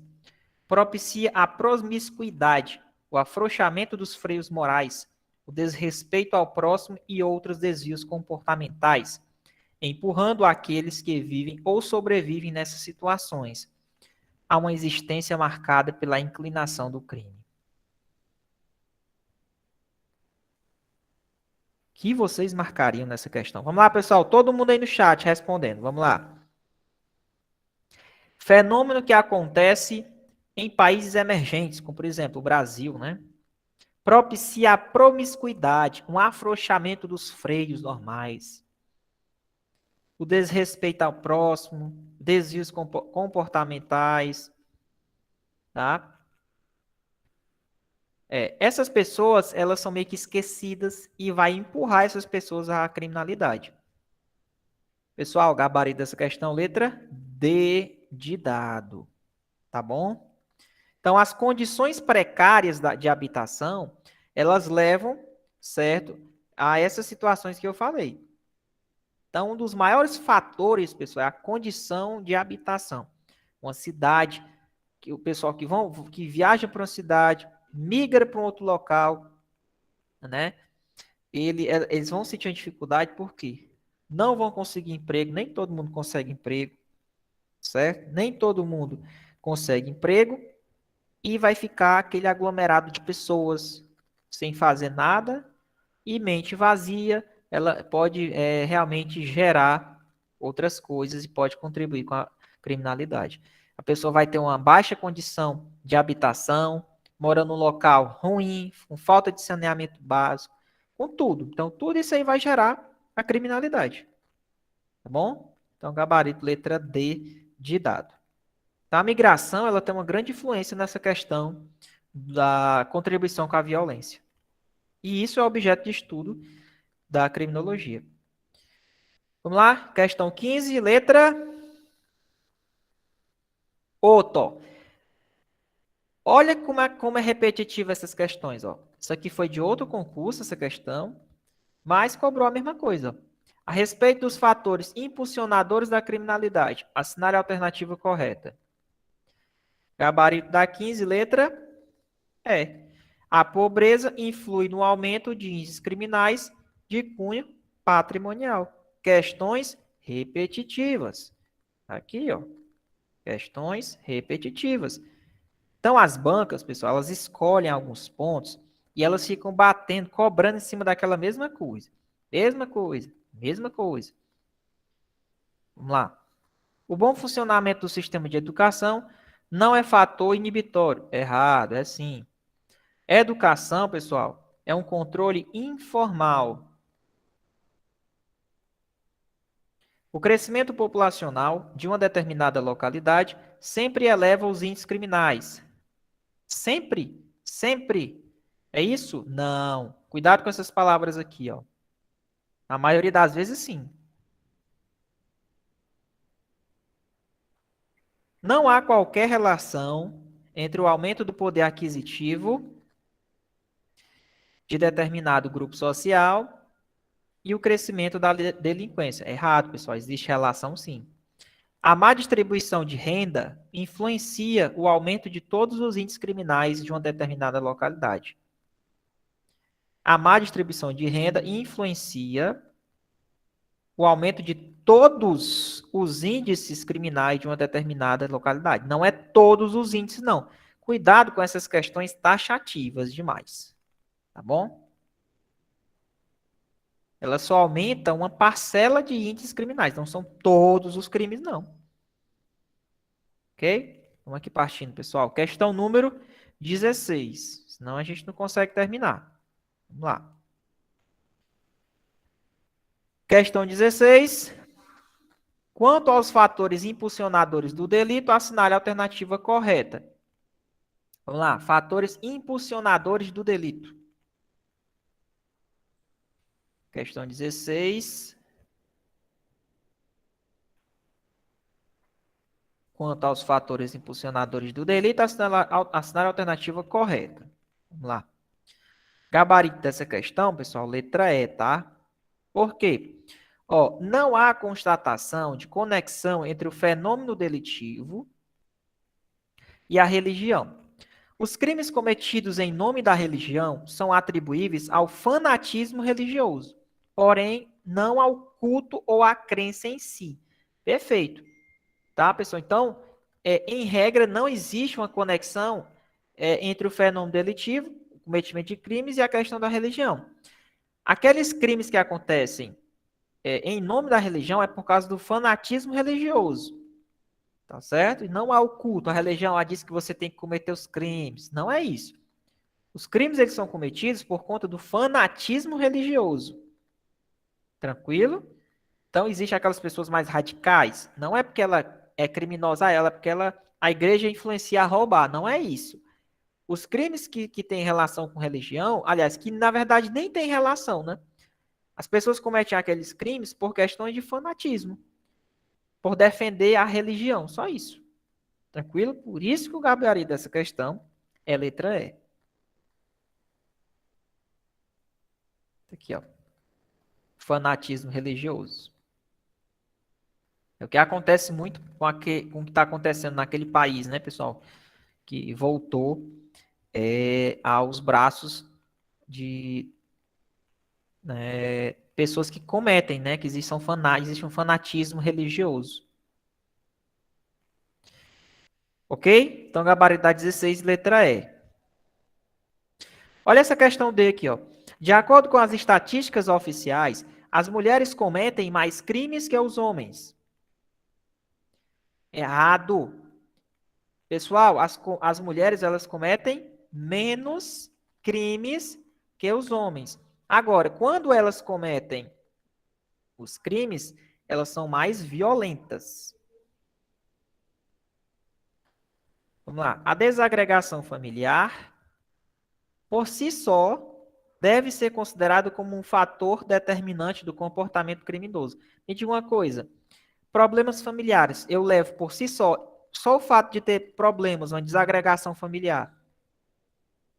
Propicia a promiscuidade, o afrouxamento dos freios morais, o desrespeito ao próximo e outros desvios comportamentais, empurrando aqueles que vivem ou sobrevivem nessas situações a uma existência marcada pela inclinação do crime. O que vocês marcariam nessa questão? Vamos lá, pessoal, todo mundo aí no chat respondendo. Vamos lá. Fenômeno que acontece em países emergentes, como por exemplo o Brasil, né? Propicia a promiscuidade, um afrouxamento dos freios normais, o desrespeito ao próximo, desvios comportamentais, tá? Essas pessoas, elas são meio que esquecidas e vai empurrar essas pessoas à criminalidade. Pessoal, gabarito dessa questão, letra D de dado, tá bom? Então, as condições precárias de habitação, elas levam, certo, a essas situações que eu falei. Então, um dos maiores fatores, pessoal, é a condição de habitação. Uma cidade, que o pessoal que viaja para uma cidade, migra para um outro local, né? Eles vão sentir uma dificuldade porque não vão conseguir emprego, nem todo mundo consegue emprego, certo? Nem todo mundo consegue emprego e vai ficar aquele aglomerado de pessoas sem fazer nada e mente vazia, ela pode realmente gerar outras coisas e pode contribuir com a criminalidade. A pessoa vai ter uma baixa condição de habitação, mora num local ruim, com falta de saneamento básico, com tudo. Então, tudo isso aí vai gerar a criminalidade. Tá bom? Então, gabarito letra D de dado. Então, a migração ela tem uma grande influência nessa questão da contribuição com a violência. E isso é objeto de estudo da criminologia. Vamos lá? Questão 15, letra Oto. Olha como é repetitiva essas questões. Ó. Isso aqui foi de outro concurso, essa questão, mas cobrou a mesma coisa. Ó. A respeito dos fatores impulsionadores da criminalidade, assinale a alternativa correta. Gabarito da 15, letra E. A pobreza influi no aumento de índices criminais de cunho patrimonial. Questões repetitivas. Aqui, ó. Questões repetitivas. Então, as bancas, pessoal, elas escolhem alguns pontos e elas ficam batendo, cobrando em cima daquela mesma coisa. Mesma coisa, mesma coisa. Vamos lá. O bom funcionamento do sistema de educação não é fator inibitório. Errado, é sim. Educação, pessoal, é um controle informal. O crescimento populacional de uma determinada localidade sempre eleva os índices criminais. Sempre? Sempre? É isso? Não. Cuidado com essas palavras aqui, ó. A maioria das vezes, sim. Não há qualquer relação entre o aumento do poder aquisitivo de determinado grupo social e o crescimento da delinquência. É errado, pessoal. Existe relação, sim. A má distribuição de renda influencia o aumento de todos os índices criminais de uma determinada localidade. A má distribuição de renda influencia o aumento de todos os índices criminais de uma determinada localidade. Não é todos os índices, não. Cuidado com essas questões taxativas demais. Tá bom? Ela só aumenta uma parcela de índices criminais. Não são todos os crimes, não. Ok? Vamos aqui partindo, pessoal. Questão número 16. Senão a gente não consegue terminar. Vamos lá. Questão 16. Quanto aos fatores impulsionadores do delito, assinale a alternativa correta. Vamos lá. Fatores impulsionadores do delito. Questão 16. Quanto aos fatores impulsionadores do delito, assinale a alternativa correta. Vamos lá. Gabarito dessa questão, pessoal, letra E, tá? Por quê? Ó, não há constatação de conexão entre o fenômeno delitivo e a religião. Os crimes cometidos em nome da religião são atribuíveis ao fanatismo religioso, porém, não ao culto ou à crença em si. Perfeito. Tá, pessoal? Então, em regra, não existe uma conexão entre o fenômeno delitivo, o cometimento de crimes, e a questão da religião. Aqueles crimes que acontecem em nome da religião é por causa do fanatismo religioso. Tá certo? E não há o culto. A religião diz que você tem que cometer os crimes. Não é isso. Os crimes eles são cometidos por conta do fanatismo religioso. Tranquilo? Então, existem aquelas pessoas mais radicais. Não é porque ela é criminosa a ela, porque a igreja influencia a roubar. Não é isso. Os crimes que têm relação com religião, aliás, que na verdade nem tem relação, né? As pessoas cometem aqueles crimes por questões de fanatismo, por defender a religião, só isso. Tranquilo? Por isso que o gabarito dessa questão é letra E. Aqui, ó. Fanatismo religioso. É o que acontece muito com o que está acontecendo naquele país, né, pessoal? Que voltou aos braços de pessoas que cometem, né? Que existe um fanatismo religioso. Ok? Então, gabarito da 16, letra E. Olha essa questão D aqui, ó. De acordo com as estatísticas oficiais, as mulheres cometem mais crimes que os homens. Errado. Pessoal, as mulheres, elas cometem menos crimes que os homens. Agora, quando elas cometem os crimes, elas são mais violentas. Vamos lá. A desagregação familiar, por si só, deve ser considerado como um fator determinante do comportamento criminoso. Me diga uma coisa, problemas familiares, eu levo por si só o fato de ter problemas, uma desagregação familiar.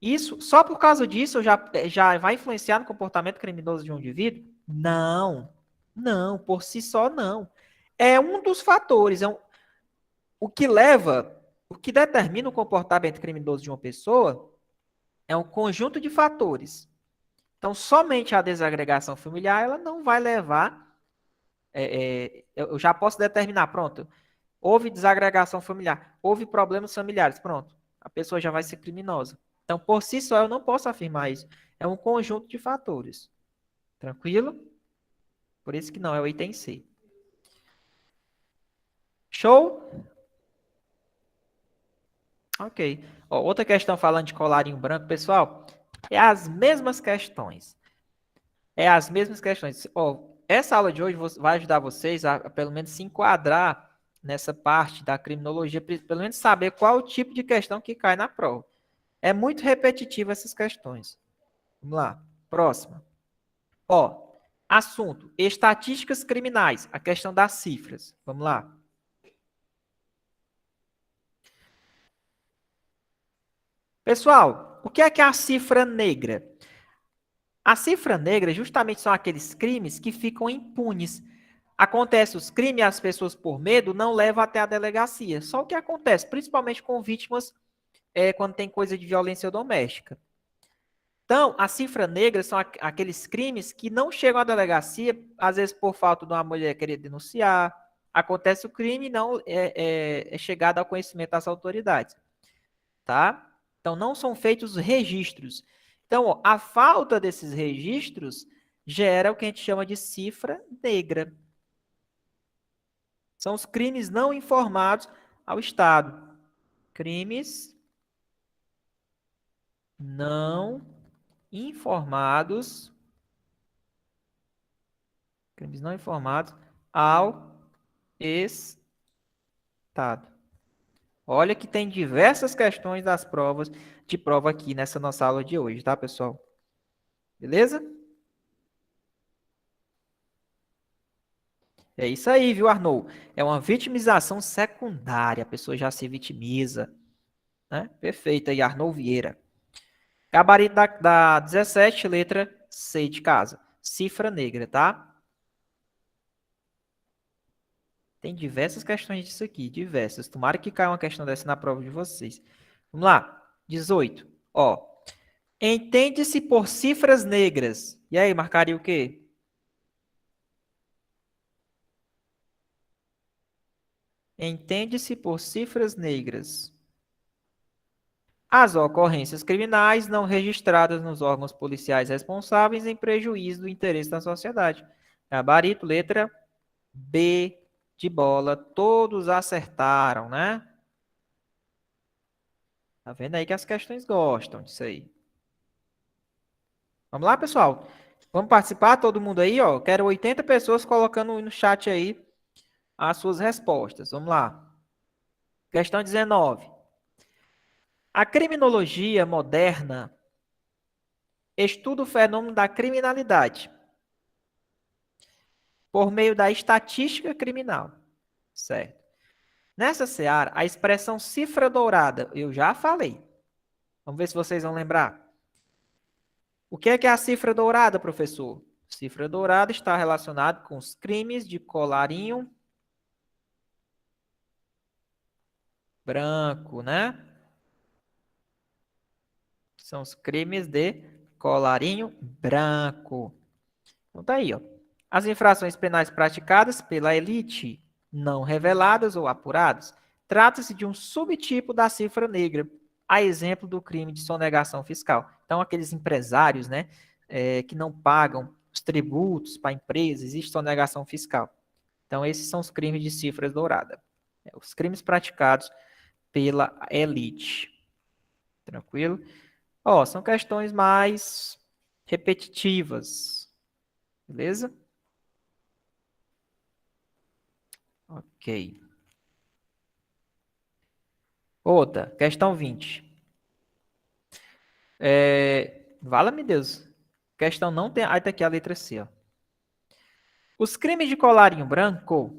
Isso, só por causa disso, já vai influenciar no comportamento criminoso de um indivíduo? Não, não, por si só não. É um dos fatores, o que leva, o que determina o comportamento criminoso de uma pessoa é um conjunto de fatores. Então, somente a desagregação familiar, ela não vai levar. Eu já posso determinar, pronto. Houve desagregação familiar, houve problemas familiares, pronto. A pessoa já vai ser criminosa. Então, por si só, eu não posso afirmar isso. É um conjunto de fatores. Tranquilo? Por isso que não, é o item C. Show? Ok. Ó, outra questão falando de colarinho branco, pessoal, é as mesmas questões. É as mesmas questões. Ó, essa aula de hoje vai ajudar vocês a pelo menos se enquadrar nessa parte da criminologia, pelo menos saber qual o tipo de questão que cai na prova. É muito repetitivo essas questões. Vamos lá. Próxima. Ó, assunto: estatísticas criminais. A questão das cifras. Vamos lá. Pessoal, o que é a cifra negra? A cifra negra justamente são aqueles crimes que ficam impunes. Acontece os crimes e as pessoas, por medo, não levam até a delegacia. Só o que acontece, principalmente com vítimas, quando tem coisa de violência doméstica. Então, a cifra negra são aqueles crimes que não chegam à delegacia, às vezes por falta de uma mulher querer denunciar. Acontece o crime e não é chegado ao conhecimento das autoridades. Tá? Então, não são feitos registros. Então, ó, a falta desses registros gera o que a gente chama de cifra negra. São os crimes não informados ao Estado. Crimes não informados. Crimes não informados ao Estado. Olha que tem diversas questões das provas de prova aqui nessa nossa aula de hoje, tá, pessoal? Beleza? É isso aí, viu, Arnold? É uma vitimização secundária. A pessoa já se vitimiza. Né? Perfeito aí, Arnold Vieira. Gabarito da 17, letra C de casa. Cifra negra, tá? Tem diversas questões disso aqui, diversas. Tomara que caia uma questão dessa na prova de vocês. Vamos lá. 18. Ó. Entende-se por cifras negras. E aí, marcaria o quê? Entende-se por cifras negras. As ocorrências criminais não registradas nos órgãos policiais responsáveis em prejuízo do interesse da sociedade. Gabarito, letra B de bola. Todos acertaram, né? Tá vendo aí que as questões gostam disso aí. Vamos lá, pessoal? Vamos participar, todo mundo aí, ó. Quero 80 pessoas colocando no chat aí as suas respostas. Vamos lá. Questão 19. A criminologia moderna estuda o fenômeno da criminalidade por meio da estatística criminal. Certo. Nessa seara, a expressão cifra dourada, eu já falei. Vamos ver se vocês vão lembrar. O que é a cifra dourada, professor? Cifra dourada está relacionada com os crimes de colarinho branco, né? São os crimes de colarinho branco. Então tá aí, ó. As infrações penais praticadas pela elite, não reveladas ou apuradas, trata-se de um subtipo da cifra negra, a exemplo do crime de sonegação fiscal. Então, aqueles empresários, né, que não pagam os tributos para a empresa, existe sonegação fiscal. Então, esses são os crimes de cifra dourada. Os crimes praticados pela elite. Tranquilo? Ó, são questões mais repetitivas. Beleza? Ok. Outra, questão 20. Vala-me Deus. Questão não tem. Aí tá aqui a letra C, ó. Os crimes de colarinho branco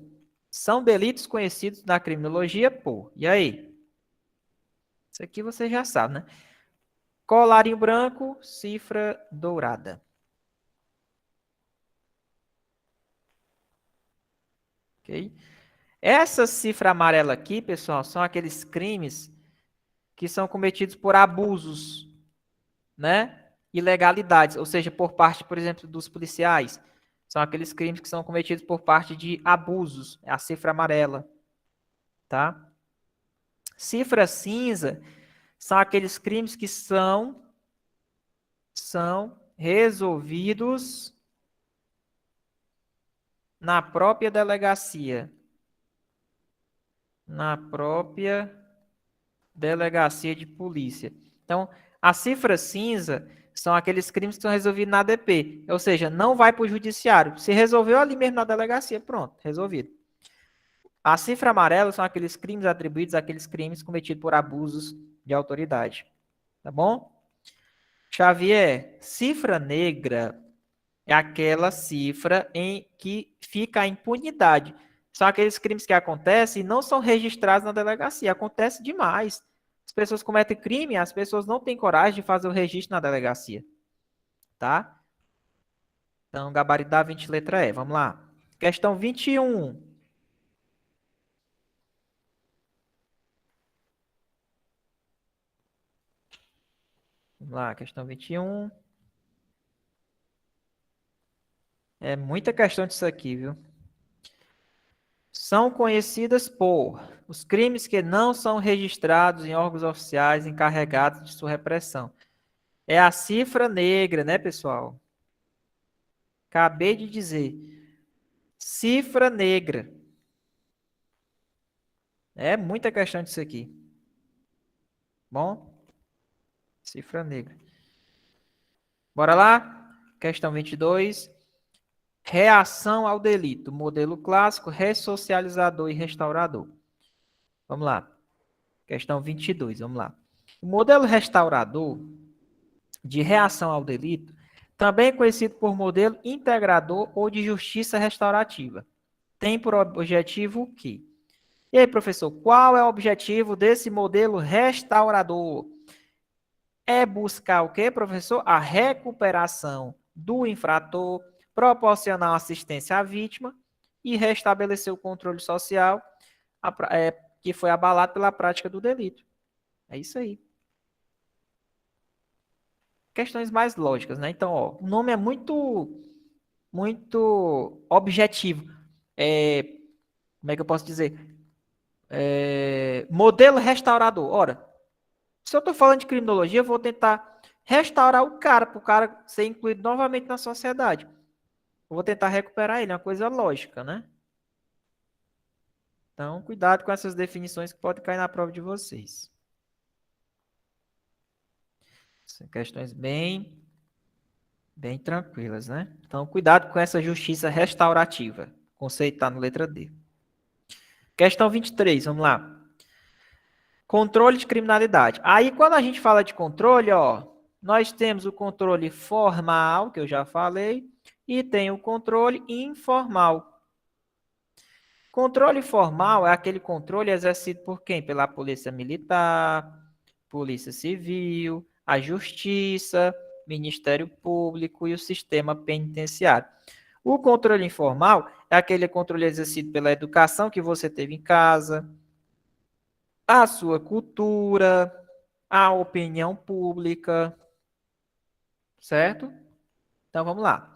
são delitos conhecidos na criminologia por. E aí? Isso aqui você já sabe, né? Colarinho branco, cifra dourada. Ok? Essa cifra amarela aqui, pessoal, são aqueles crimes que são cometidos por abusos, né? Ilegalidades, ou seja, por parte, por exemplo, dos policiais. São aqueles crimes que são cometidos por parte de abusos. É a cifra amarela, tá? Cifra cinza são aqueles crimes que são resolvidos na própria delegacia. Na própria delegacia de polícia. Então, a cifra cinza são aqueles crimes que são resolvidos na ADP, ou seja, não vai para o judiciário. Se resolveu ali mesmo na delegacia, pronto, resolvido. A cifra amarela são aqueles crimes atribuídos àqueles crimes cometidos por abusos de autoridade. Tá bom? Xavier, cifra negra é aquela cifra em que fica a impunidade. São aqueles crimes que acontecem e não são registrados na delegacia. Acontece demais. As pessoas cometem crime, as pessoas não têm coragem de fazer o registro na delegacia. Tá? Então, gabarito da 20, letra E. Vamos lá. Questão 21. Vamos lá, questão 21. É muita questão disso aqui, viu? São conhecidas por os crimes que não são registrados em órgãos oficiais encarregados de sua repressão. É a cifra negra, né, pessoal? Acabei de dizer. Cifra negra. É muita questão disso aqui. Bom? Cifra negra. Bora lá? Questão 22. Reação ao delito. Modelo clássico, ressocializador e restaurador. Vamos lá. Questão 22. Vamos lá. O modelo restaurador de reação ao delito, também conhecido por modelo integrador ou de justiça restaurativa, tem por objetivo o quê? E aí, professor, qual é o objetivo desse modelo restaurador? É buscar o quê, professor? A recuperação do infrator, proporcionar assistência à vítima e restabelecer o controle social que foi abalado pela prática do delito. É isso aí. Questões mais lógicas, né? Então, ó, o nome é muito objetivo. Como é que eu posso dizer? Modelo restaurador. Ora, se eu estou falando de criminologia, eu vou tentar restaurar o cara, para o cara ser incluído novamente na sociedade. Eu vou tentar recuperar ele, é uma coisa lógica, né? Então, cuidado com essas definições que podem cair na prova de vocês. São questões bem tranquilas, né? Então, cuidado com essa justiça restaurativa. O conceito está no letra D. Questão 23, vamos lá. Controle de criminalidade. Aí, quando a gente fala de controle, ó, nós temos o controle formal, que eu já falei, e tem o controle informal. Controle formal é aquele controle exercido por quem? Pela Polícia Militar, Polícia Civil, a Justiça, Ministério Público e o Sistema Penitenciário. O controle informal é aquele controle exercido pela educação que você teve em casa, a sua cultura, a opinião pública, certo? Então vamos lá.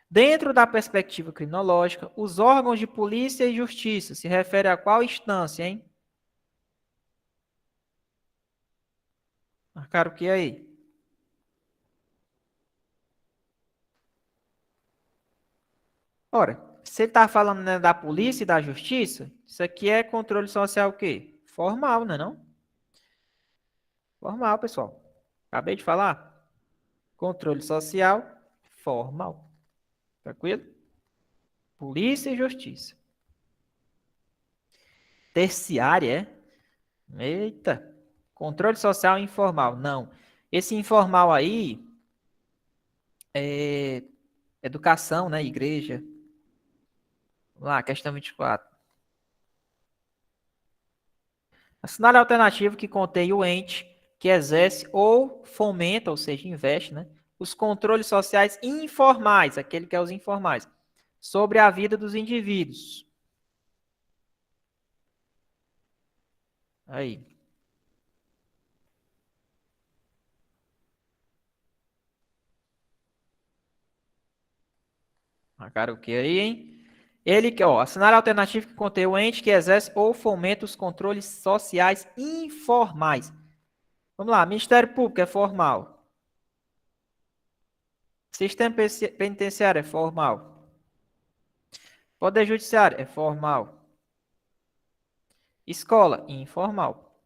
Dentro da perspectiva criminológica, os órgãos de polícia e justiça se refere a qual instância, hein? Marcaram o que aí? Ora, se ele está falando, né, da polícia e da justiça, isso aqui é controle social o quê? Formal, não é não? Formal, pessoal. Acabei de falar. Controle social formal. Tranquilo? Polícia e justiça. Terciária, é? Eita. Controle social informal. Não. Esse informal aí é educação, né? Igreja. Vamos lá, questão 24. Assinale a alternativa que contém o ente que exerce ou fomenta, ou seja, investe, né? Os controles sociais informais, aquele que é os informais, sobre a vida dos indivíduos. Aí. Marcaram o que aí, hein? Ele que, ó, assinar a alternativa que contém o ente que exerce ou fomenta os controles sociais informais. Vamos lá, Ministério Público é formal. Sistema penitenciário é formal. Poder Judiciário é formal. Escola, informal.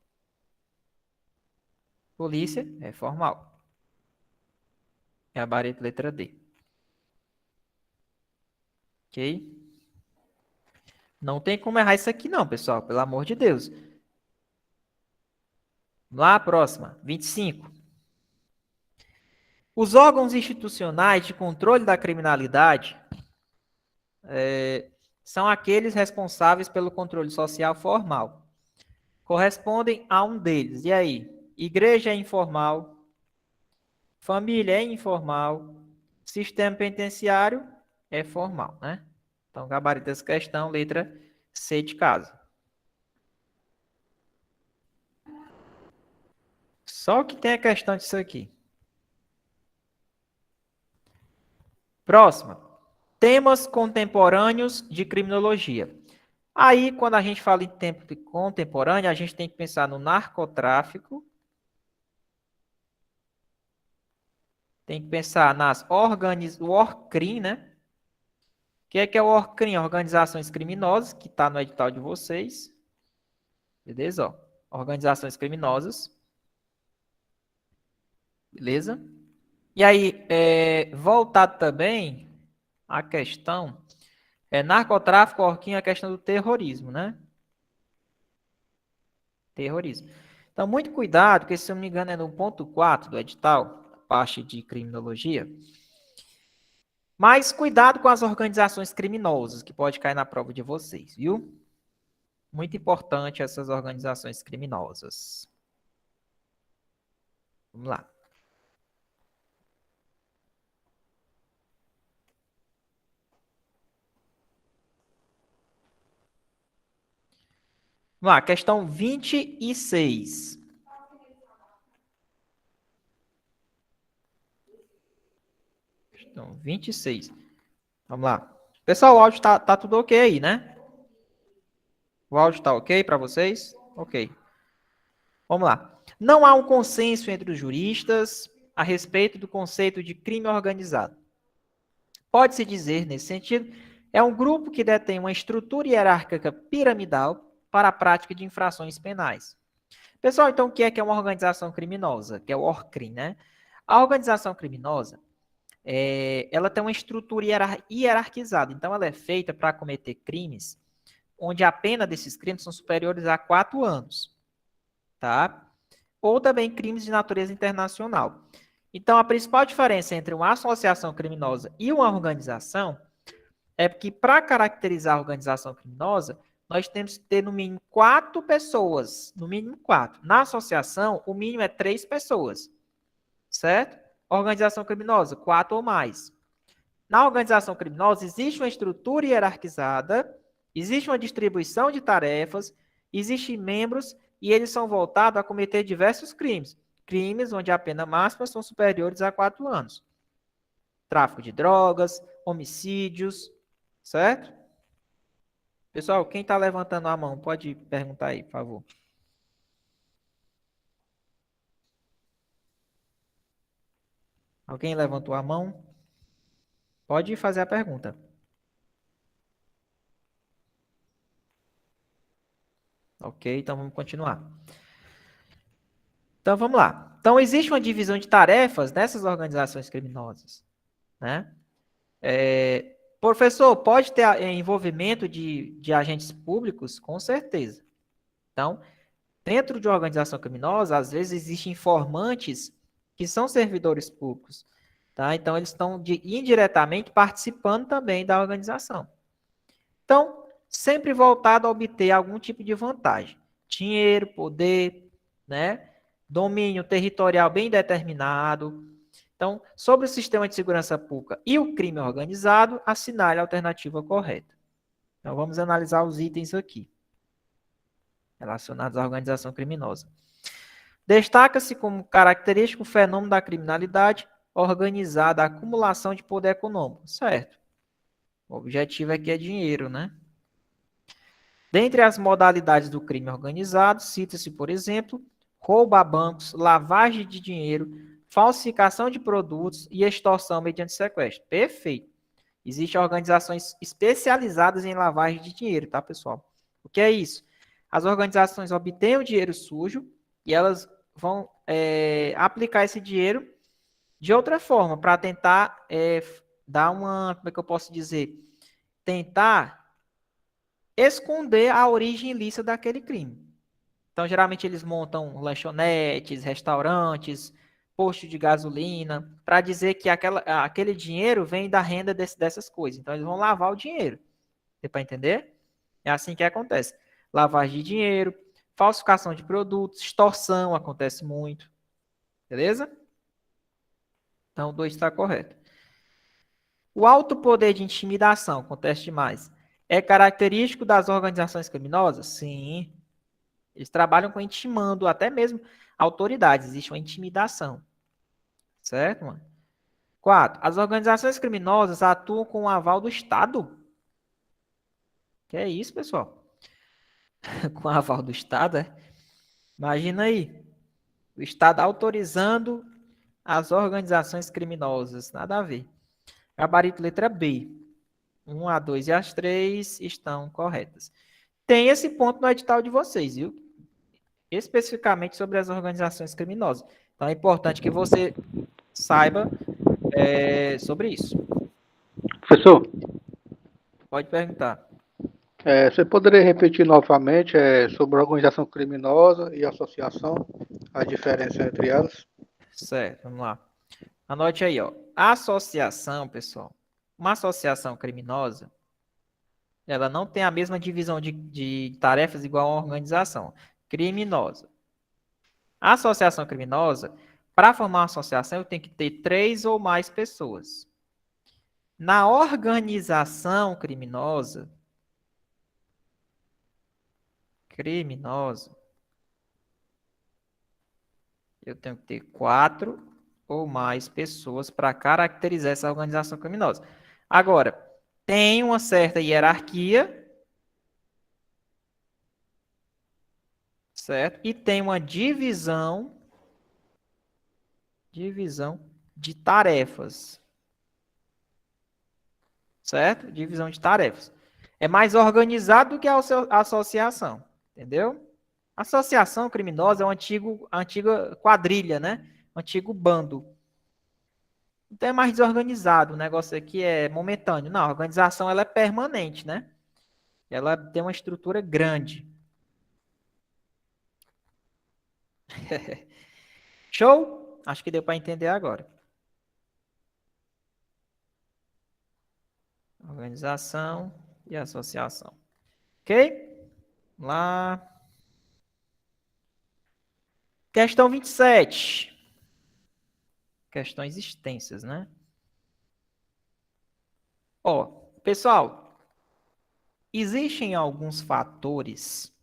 Polícia é formal. Gabarito letra D. Ok? Não tem como errar isso aqui não, pessoal. Pelo amor de Deus. Vamos lá, próxima. 25. Os órgãos institucionais de controle da criminalidade são aqueles responsáveis pelo controle social formal. Correspondem a um deles. E aí? Igreja é informal. Família é informal. Sistema penitenciário é formal, né? Então, gabarito dessa questão, letra C de casa. Só que tem a questão disso aqui. Próxima. Temas contemporâneos de criminologia. Aí, quando a gente fala em tempo contemporâneo, a gente tem que pensar no narcotráfico, tem que pensar nas o ORCRIM, né? O que é o ORCRIM? Organizações criminosas, que está no edital de vocês. Beleza? Ó, organizações criminosas. Beleza? E aí, voltado também à questão, narcotráfico, ORCRIM, a questão do terrorismo, né? Terrorismo. Então, muito cuidado, porque se eu não me engano é no ponto 4 do edital, parte de criminologia. Mas cuidado com as organizações criminosas, que pode cair na prova de vocês, viu? Muito importante essas organizações criminosas. Vamos lá. Vamos lá, questão 26. Questão 26. Vamos lá. Pessoal, o áudio tá tudo ok aí, né? O áudio tá ok para vocês? Ok. Vamos lá. Não há um consenso entre os juristas a respeito do conceito de crime organizado. Pode-se dizer, nesse sentido, é um grupo que detém uma estrutura hierárquica piramidal para a prática de infrações penais. Pessoal, então o que é uma organização criminosa? Que é o ORCRIM, né? A organização criminosa, ela tem uma estrutura hierarquizada. Então, ela é feita para cometer crimes onde a pena desses crimes são superiores a 4 anos, tá? Ou também crimes de natureza internacional. Então, a principal diferença entre uma associação criminosa e uma organização é que, para caracterizar a organização criminosa, nós temos que ter no mínimo 4 pessoas. No mínimo 4. Na associação, o mínimo é 3 pessoas. Certo? Organização criminosa, 4 ou mais. Na organização criminosa, existe uma estrutura hierarquizada, existe uma distribuição de tarefas, existem membros e eles são voltados a cometer diversos crimes. Crimes onde a pena máxima são superiores a 4 anos. Tráfico de drogas, homicídios, certo? Pessoal, quem está levantando a mão, pode perguntar aí, por favor. Alguém levantou a mão? Pode fazer a pergunta. Ok? Então vamos continuar. Então vamos lá. Então existe uma divisão de tarefas nessas organizações criminosas, né? Professor, pode ter envolvimento de agentes públicos? Com certeza. Então, dentro de uma organização criminosa, às vezes existem informantes que são servidores públicos, tá? Então, eles estão indiretamente participando também da organização. Então, sempre voltado a obter algum tipo de vantagem. Dinheiro, poder, né? Domínio territorial bem determinado. Então, sobre o sistema de segurança pública e o crime organizado, assinale a alternativa correta. Então, vamos analisar os itens aqui, relacionados à organização criminosa. Destaca-se como característico o fenômeno da criminalidade organizada, a acumulação de poder econômico. Certo. O objetivo aqui é dinheiro, né? Dentre as modalidades do crime organizado, cita-se, por exemplo, roubo a bancos, lavagem de dinheiro, falsificação de produtos e extorsão mediante sequestro. Perfeito. Existem organizações especializadas em lavagem de dinheiro, tá, pessoal? O que é isso? As organizações obtêm o dinheiro sujo e elas vão aplicar esse dinheiro de outra forma, para tentar dar uma, como é que eu posso dizer? Tentar esconder a origem ilícita daquele crime. Então, geralmente, eles montam lanchonetes, restaurantes, posto de gasolina, para dizer que aquele dinheiro vem da renda dessas coisas. Então, eles vão lavar o dinheiro. Deu para entender? É assim que acontece. Lavagem de dinheiro, falsificação de produtos, extorsão acontece muito. Beleza? Então, o 2 está correto. O alto poder de intimidação, acontece demais. É característico das organizações criminosas? Sim. Eles trabalham com intimando até mesmo autoridades. Existe uma intimidação. Certo, mano? 4. As organizações criminosas atuam com o aval do Estado? Que é isso, pessoal? Com o aval do Estado, é? Imagina aí. O Estado autorizando as organizações criminosas. Nada a ver. Gabarito letra B. 1, a 2 e as 3 estão corretas. Tem esse ponto no edital de vocês, viu? Especificamente sobre as organizações criminosas. Então é importante que você saiba sobre isso. Professor, Pode perguntar. você poderia repetir novamente sobre organização criminosa e associação, a diferença entre elas? Certo, vamos lá. Anote aí, ó. Associação, pessoal. Uma associação criminosa, ela não tem a mesma divisão de tarefas igual a uma organização criminosa. A associação criminosa, para formar uma associação, eu tenho que ter 3 ou mais pessoas. Na organização criminosa, eu tenho que ter 4 ou mais pessoas para caracterizar essa organização criminosa. Agora, tem uma certa hierarquia, certo? E tem uma divisão de tarefas, certo? Divisão de tarefas. É mais organizado do que a associação, entendeu? Associação criminosa é uma antiga quadrilha, né? Um antigo bando. Então é mais desorganizado. O negócio aqui é momentâneo. Não, a organização ela é permanente, né? Ela tem uma estrutura grande. Show? Acho que deu para entender agora. Organização e associação. Ok? Vamos lá. Questão 27. Questões extensas, né? Ó, pessoal, existem alguns fatores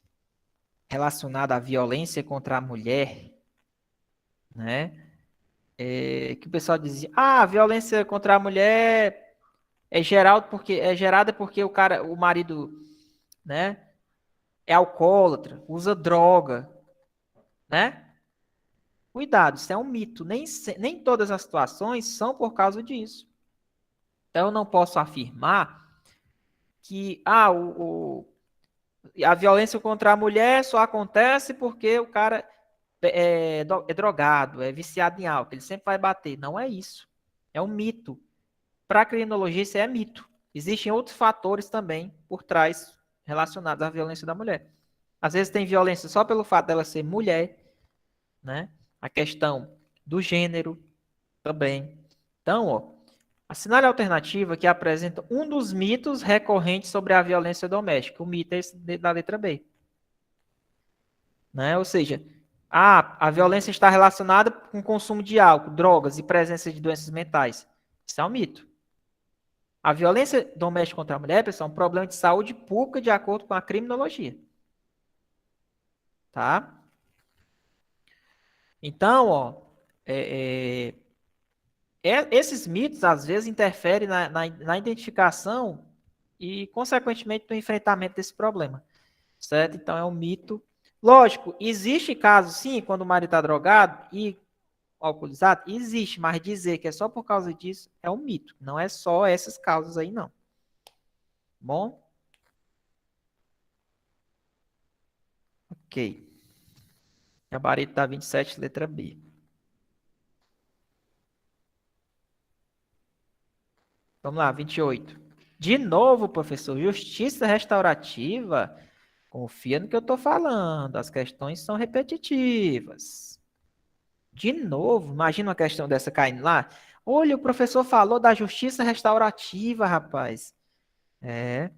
relacionados à violência contra a mulher, né? Que o pessoal dizia, a violência contra a mulher é gerada porque o marido, né, é alcoólatra, usa droga, né? Cuidado, isso é um mito. Nem todas as situações são por causa disso. Então, eu não posso afirmar que A violência contra a mulher só acontece porque o cara é drogado, é viciado em álcool, ele sempre vai bater. Não é isso. É um mito. Para a criminologia, isso é mito. Existem outros fatores também por trás relacionados à violência da mulher. Às vezes tem violência só pelo fato dela ser mulher, né? A questão do gênero também. Então, ó, assinale a alternativa que apresenta um dos mitos recorrentes sobre a violência doméstica. O mito é esse da letra B. Né? Ou seja, a violência está relacionada com o consumo de álcool, drogas e presença de doenças mentais. Isso é um mito. A violência doméstica contra a mulher, pessoal, é um problema de saúde pública de acordo com a criminologia. Tá? Então, ó, esses mitos, às vezes, interferem na identificação e, consequentemente, no enfrentamento desse problema. Certo? Então, é um mito. Lógico, existe casos, sim, quando o marido está drogado e alcoolizado, existe, mas dizer que é só por causa disso é um mito. Não é só essas causas aí, não. Bom? Ok. Gabarito da 27, letra B. Vamos lá, 28. De novo, professor, justiça restaurativa. Confia no que eu estou falando. As questões são repetitivas. De novo, imagina uma questão dessa caindo lá. Olha, o professor falou da justiça restaurativa, rapaz. É,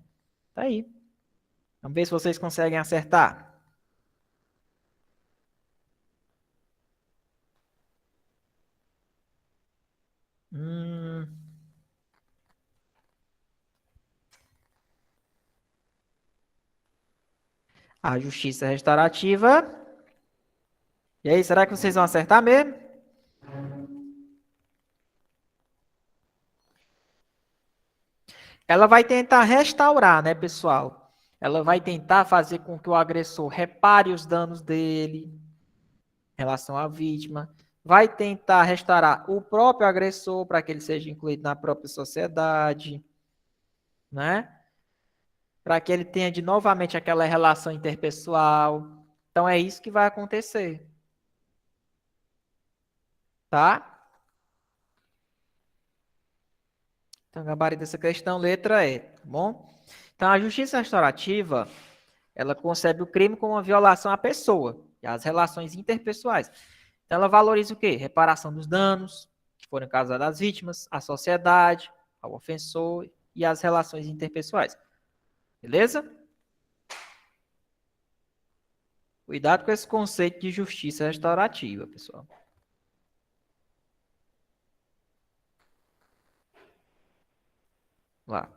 tá aí. Vamos ver se vocês conseguem acertar. Hum, a justiça restaurativa. E aí, será que vocês vão acertar mesmo? Ela vai tentar restaurar, né, pessoal? Ela vai tentar fazer com que o agressor repare os danos dele em relação à vítima. Vai tentar restaurar o próprio agressor para que ele seja incluído na própria sociedade, né? Para que ele tenha de novamente aquela relação interpessoal. Então é isso que vai acontecer. Tá? Então, gabarito dessa questão, letra E, tá bom? Então, a justiça restaurativa, ela concebe o crime como uma violação à pessoa e às relações interpessoais. Então, ela valoriza o quê? Reparação dos danos que foram causados às vítimas, à sociedade, ao ofensor e às relações interpessoais. Beleza? Cuidado com esse conceito de justiça restaurativa, pessoal. Lá.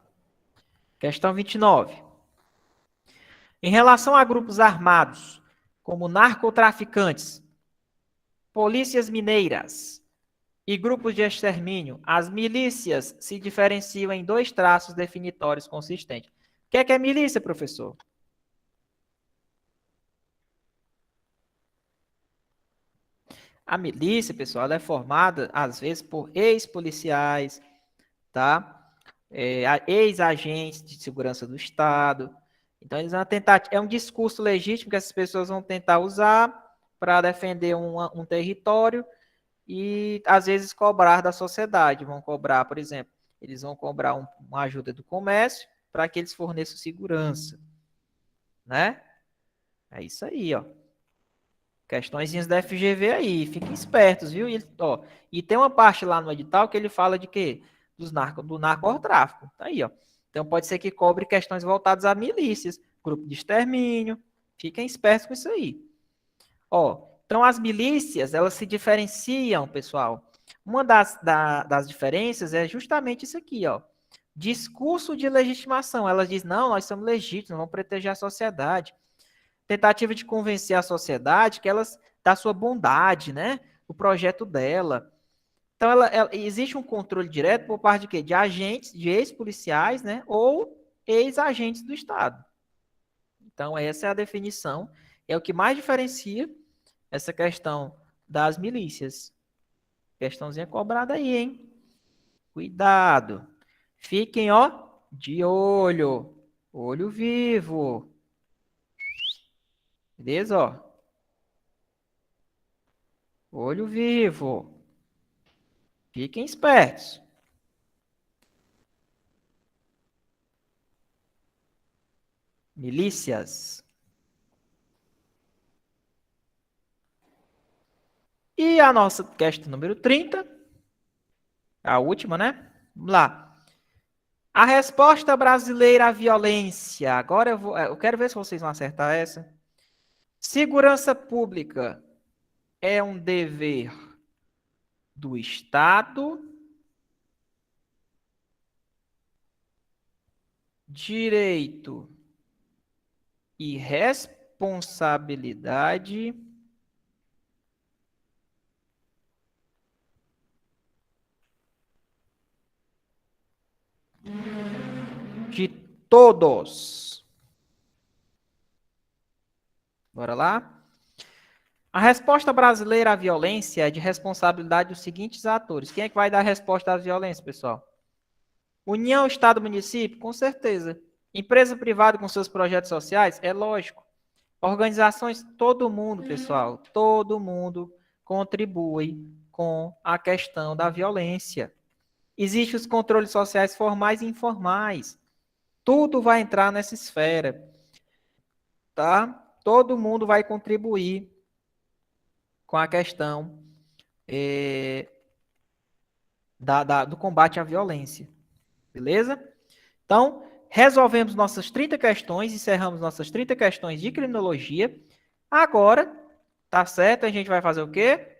Questão 29. Em relação a grupos armados, como narcotraficantes, polícias mineiras e grupos de extermínio, as milícias se diferenciam em dois traços definitórios consistentes. O que é milícia, professor? A milícia, pessoal, ela é formada, às vezes, por ex-policiais, tá? Ex-agentes de segurança do Estado. Então, eles vão tentar, é um discurso legítimo que essas pessoas vão tentar usar para defender um território e, às vezes, cobrar da sociedade. Vão cobrar, por exemplo, eles vão cobrar uma ajuda do comércio para que eles forneçam segurança, né? É isso aí, ó. Questõezinhas da FGV aí, fiquem espertos, viu? E tem uma parte lá no edital que ele fala de quê? Do narcotráfico. Tá aí, ó. Então pode ser que cobre questões voltadas a milícias, grupo de extermínio. Fiquem espertos com isso aí. Ó, então as milícias, elas se diferenciam, pessoal. Uma das diferenças é justamente isso aqui, ó. Discurso de legitimação. Elas dizem, não, nós somos legítimos, vamos proteger a sociedade. Tentativa de convencer a sociedade que elas da sua bondade, né? O projeto dela. Então, existe um controle direto por parte de quê? De agentes, de ex-policiais, né? Ou ex-agentes do Estado. Então, essa é a definição. É o que mais diferencia essa questão das milícias. Questãozinha cobrada aí, hein? Cuidado. Fiquem, ó, de olho. Olho vivo. Beleza, ó? Olho vivo. Fiquem espertos. Milícias. E a nossa questão número 30. A última, né? Vamos lá. A resposta brasileira à violência. Agora eu quero ver se vocês vão acertar essa. Segurança pública é um dever do Estado, direito e responsabilidade de todos. Bora lá? A resposta brasileira à violência é de responsabilidade dos seguintes atores. Quem é que vai dar a resposta à violência, pessoal? União, Estado, município? Com certeza. Empresa privada com seus projetos sociais? É lógico. Organizações, todo mundo, pessoal, todo mundo contribui com a questão da violência. Existem os controles sociais formais e informais. Tudo vai entrar nessa esfera. Tá? Todo mundo vai contribuir com a questão do combate à violência. Beleza? Então, resolvemos nossas 30 questões, encerramos nossas 30 questões de criminologia. Agora, tá certo? A gente vai fazer o quê?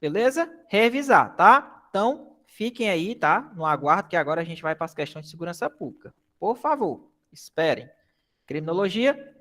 Beleza? Revisar, tá? Então, fiquem aí, tá? No aguardo, que agora a gente vai para as questões de segurança pública. Por favor, esperem. Criminologia,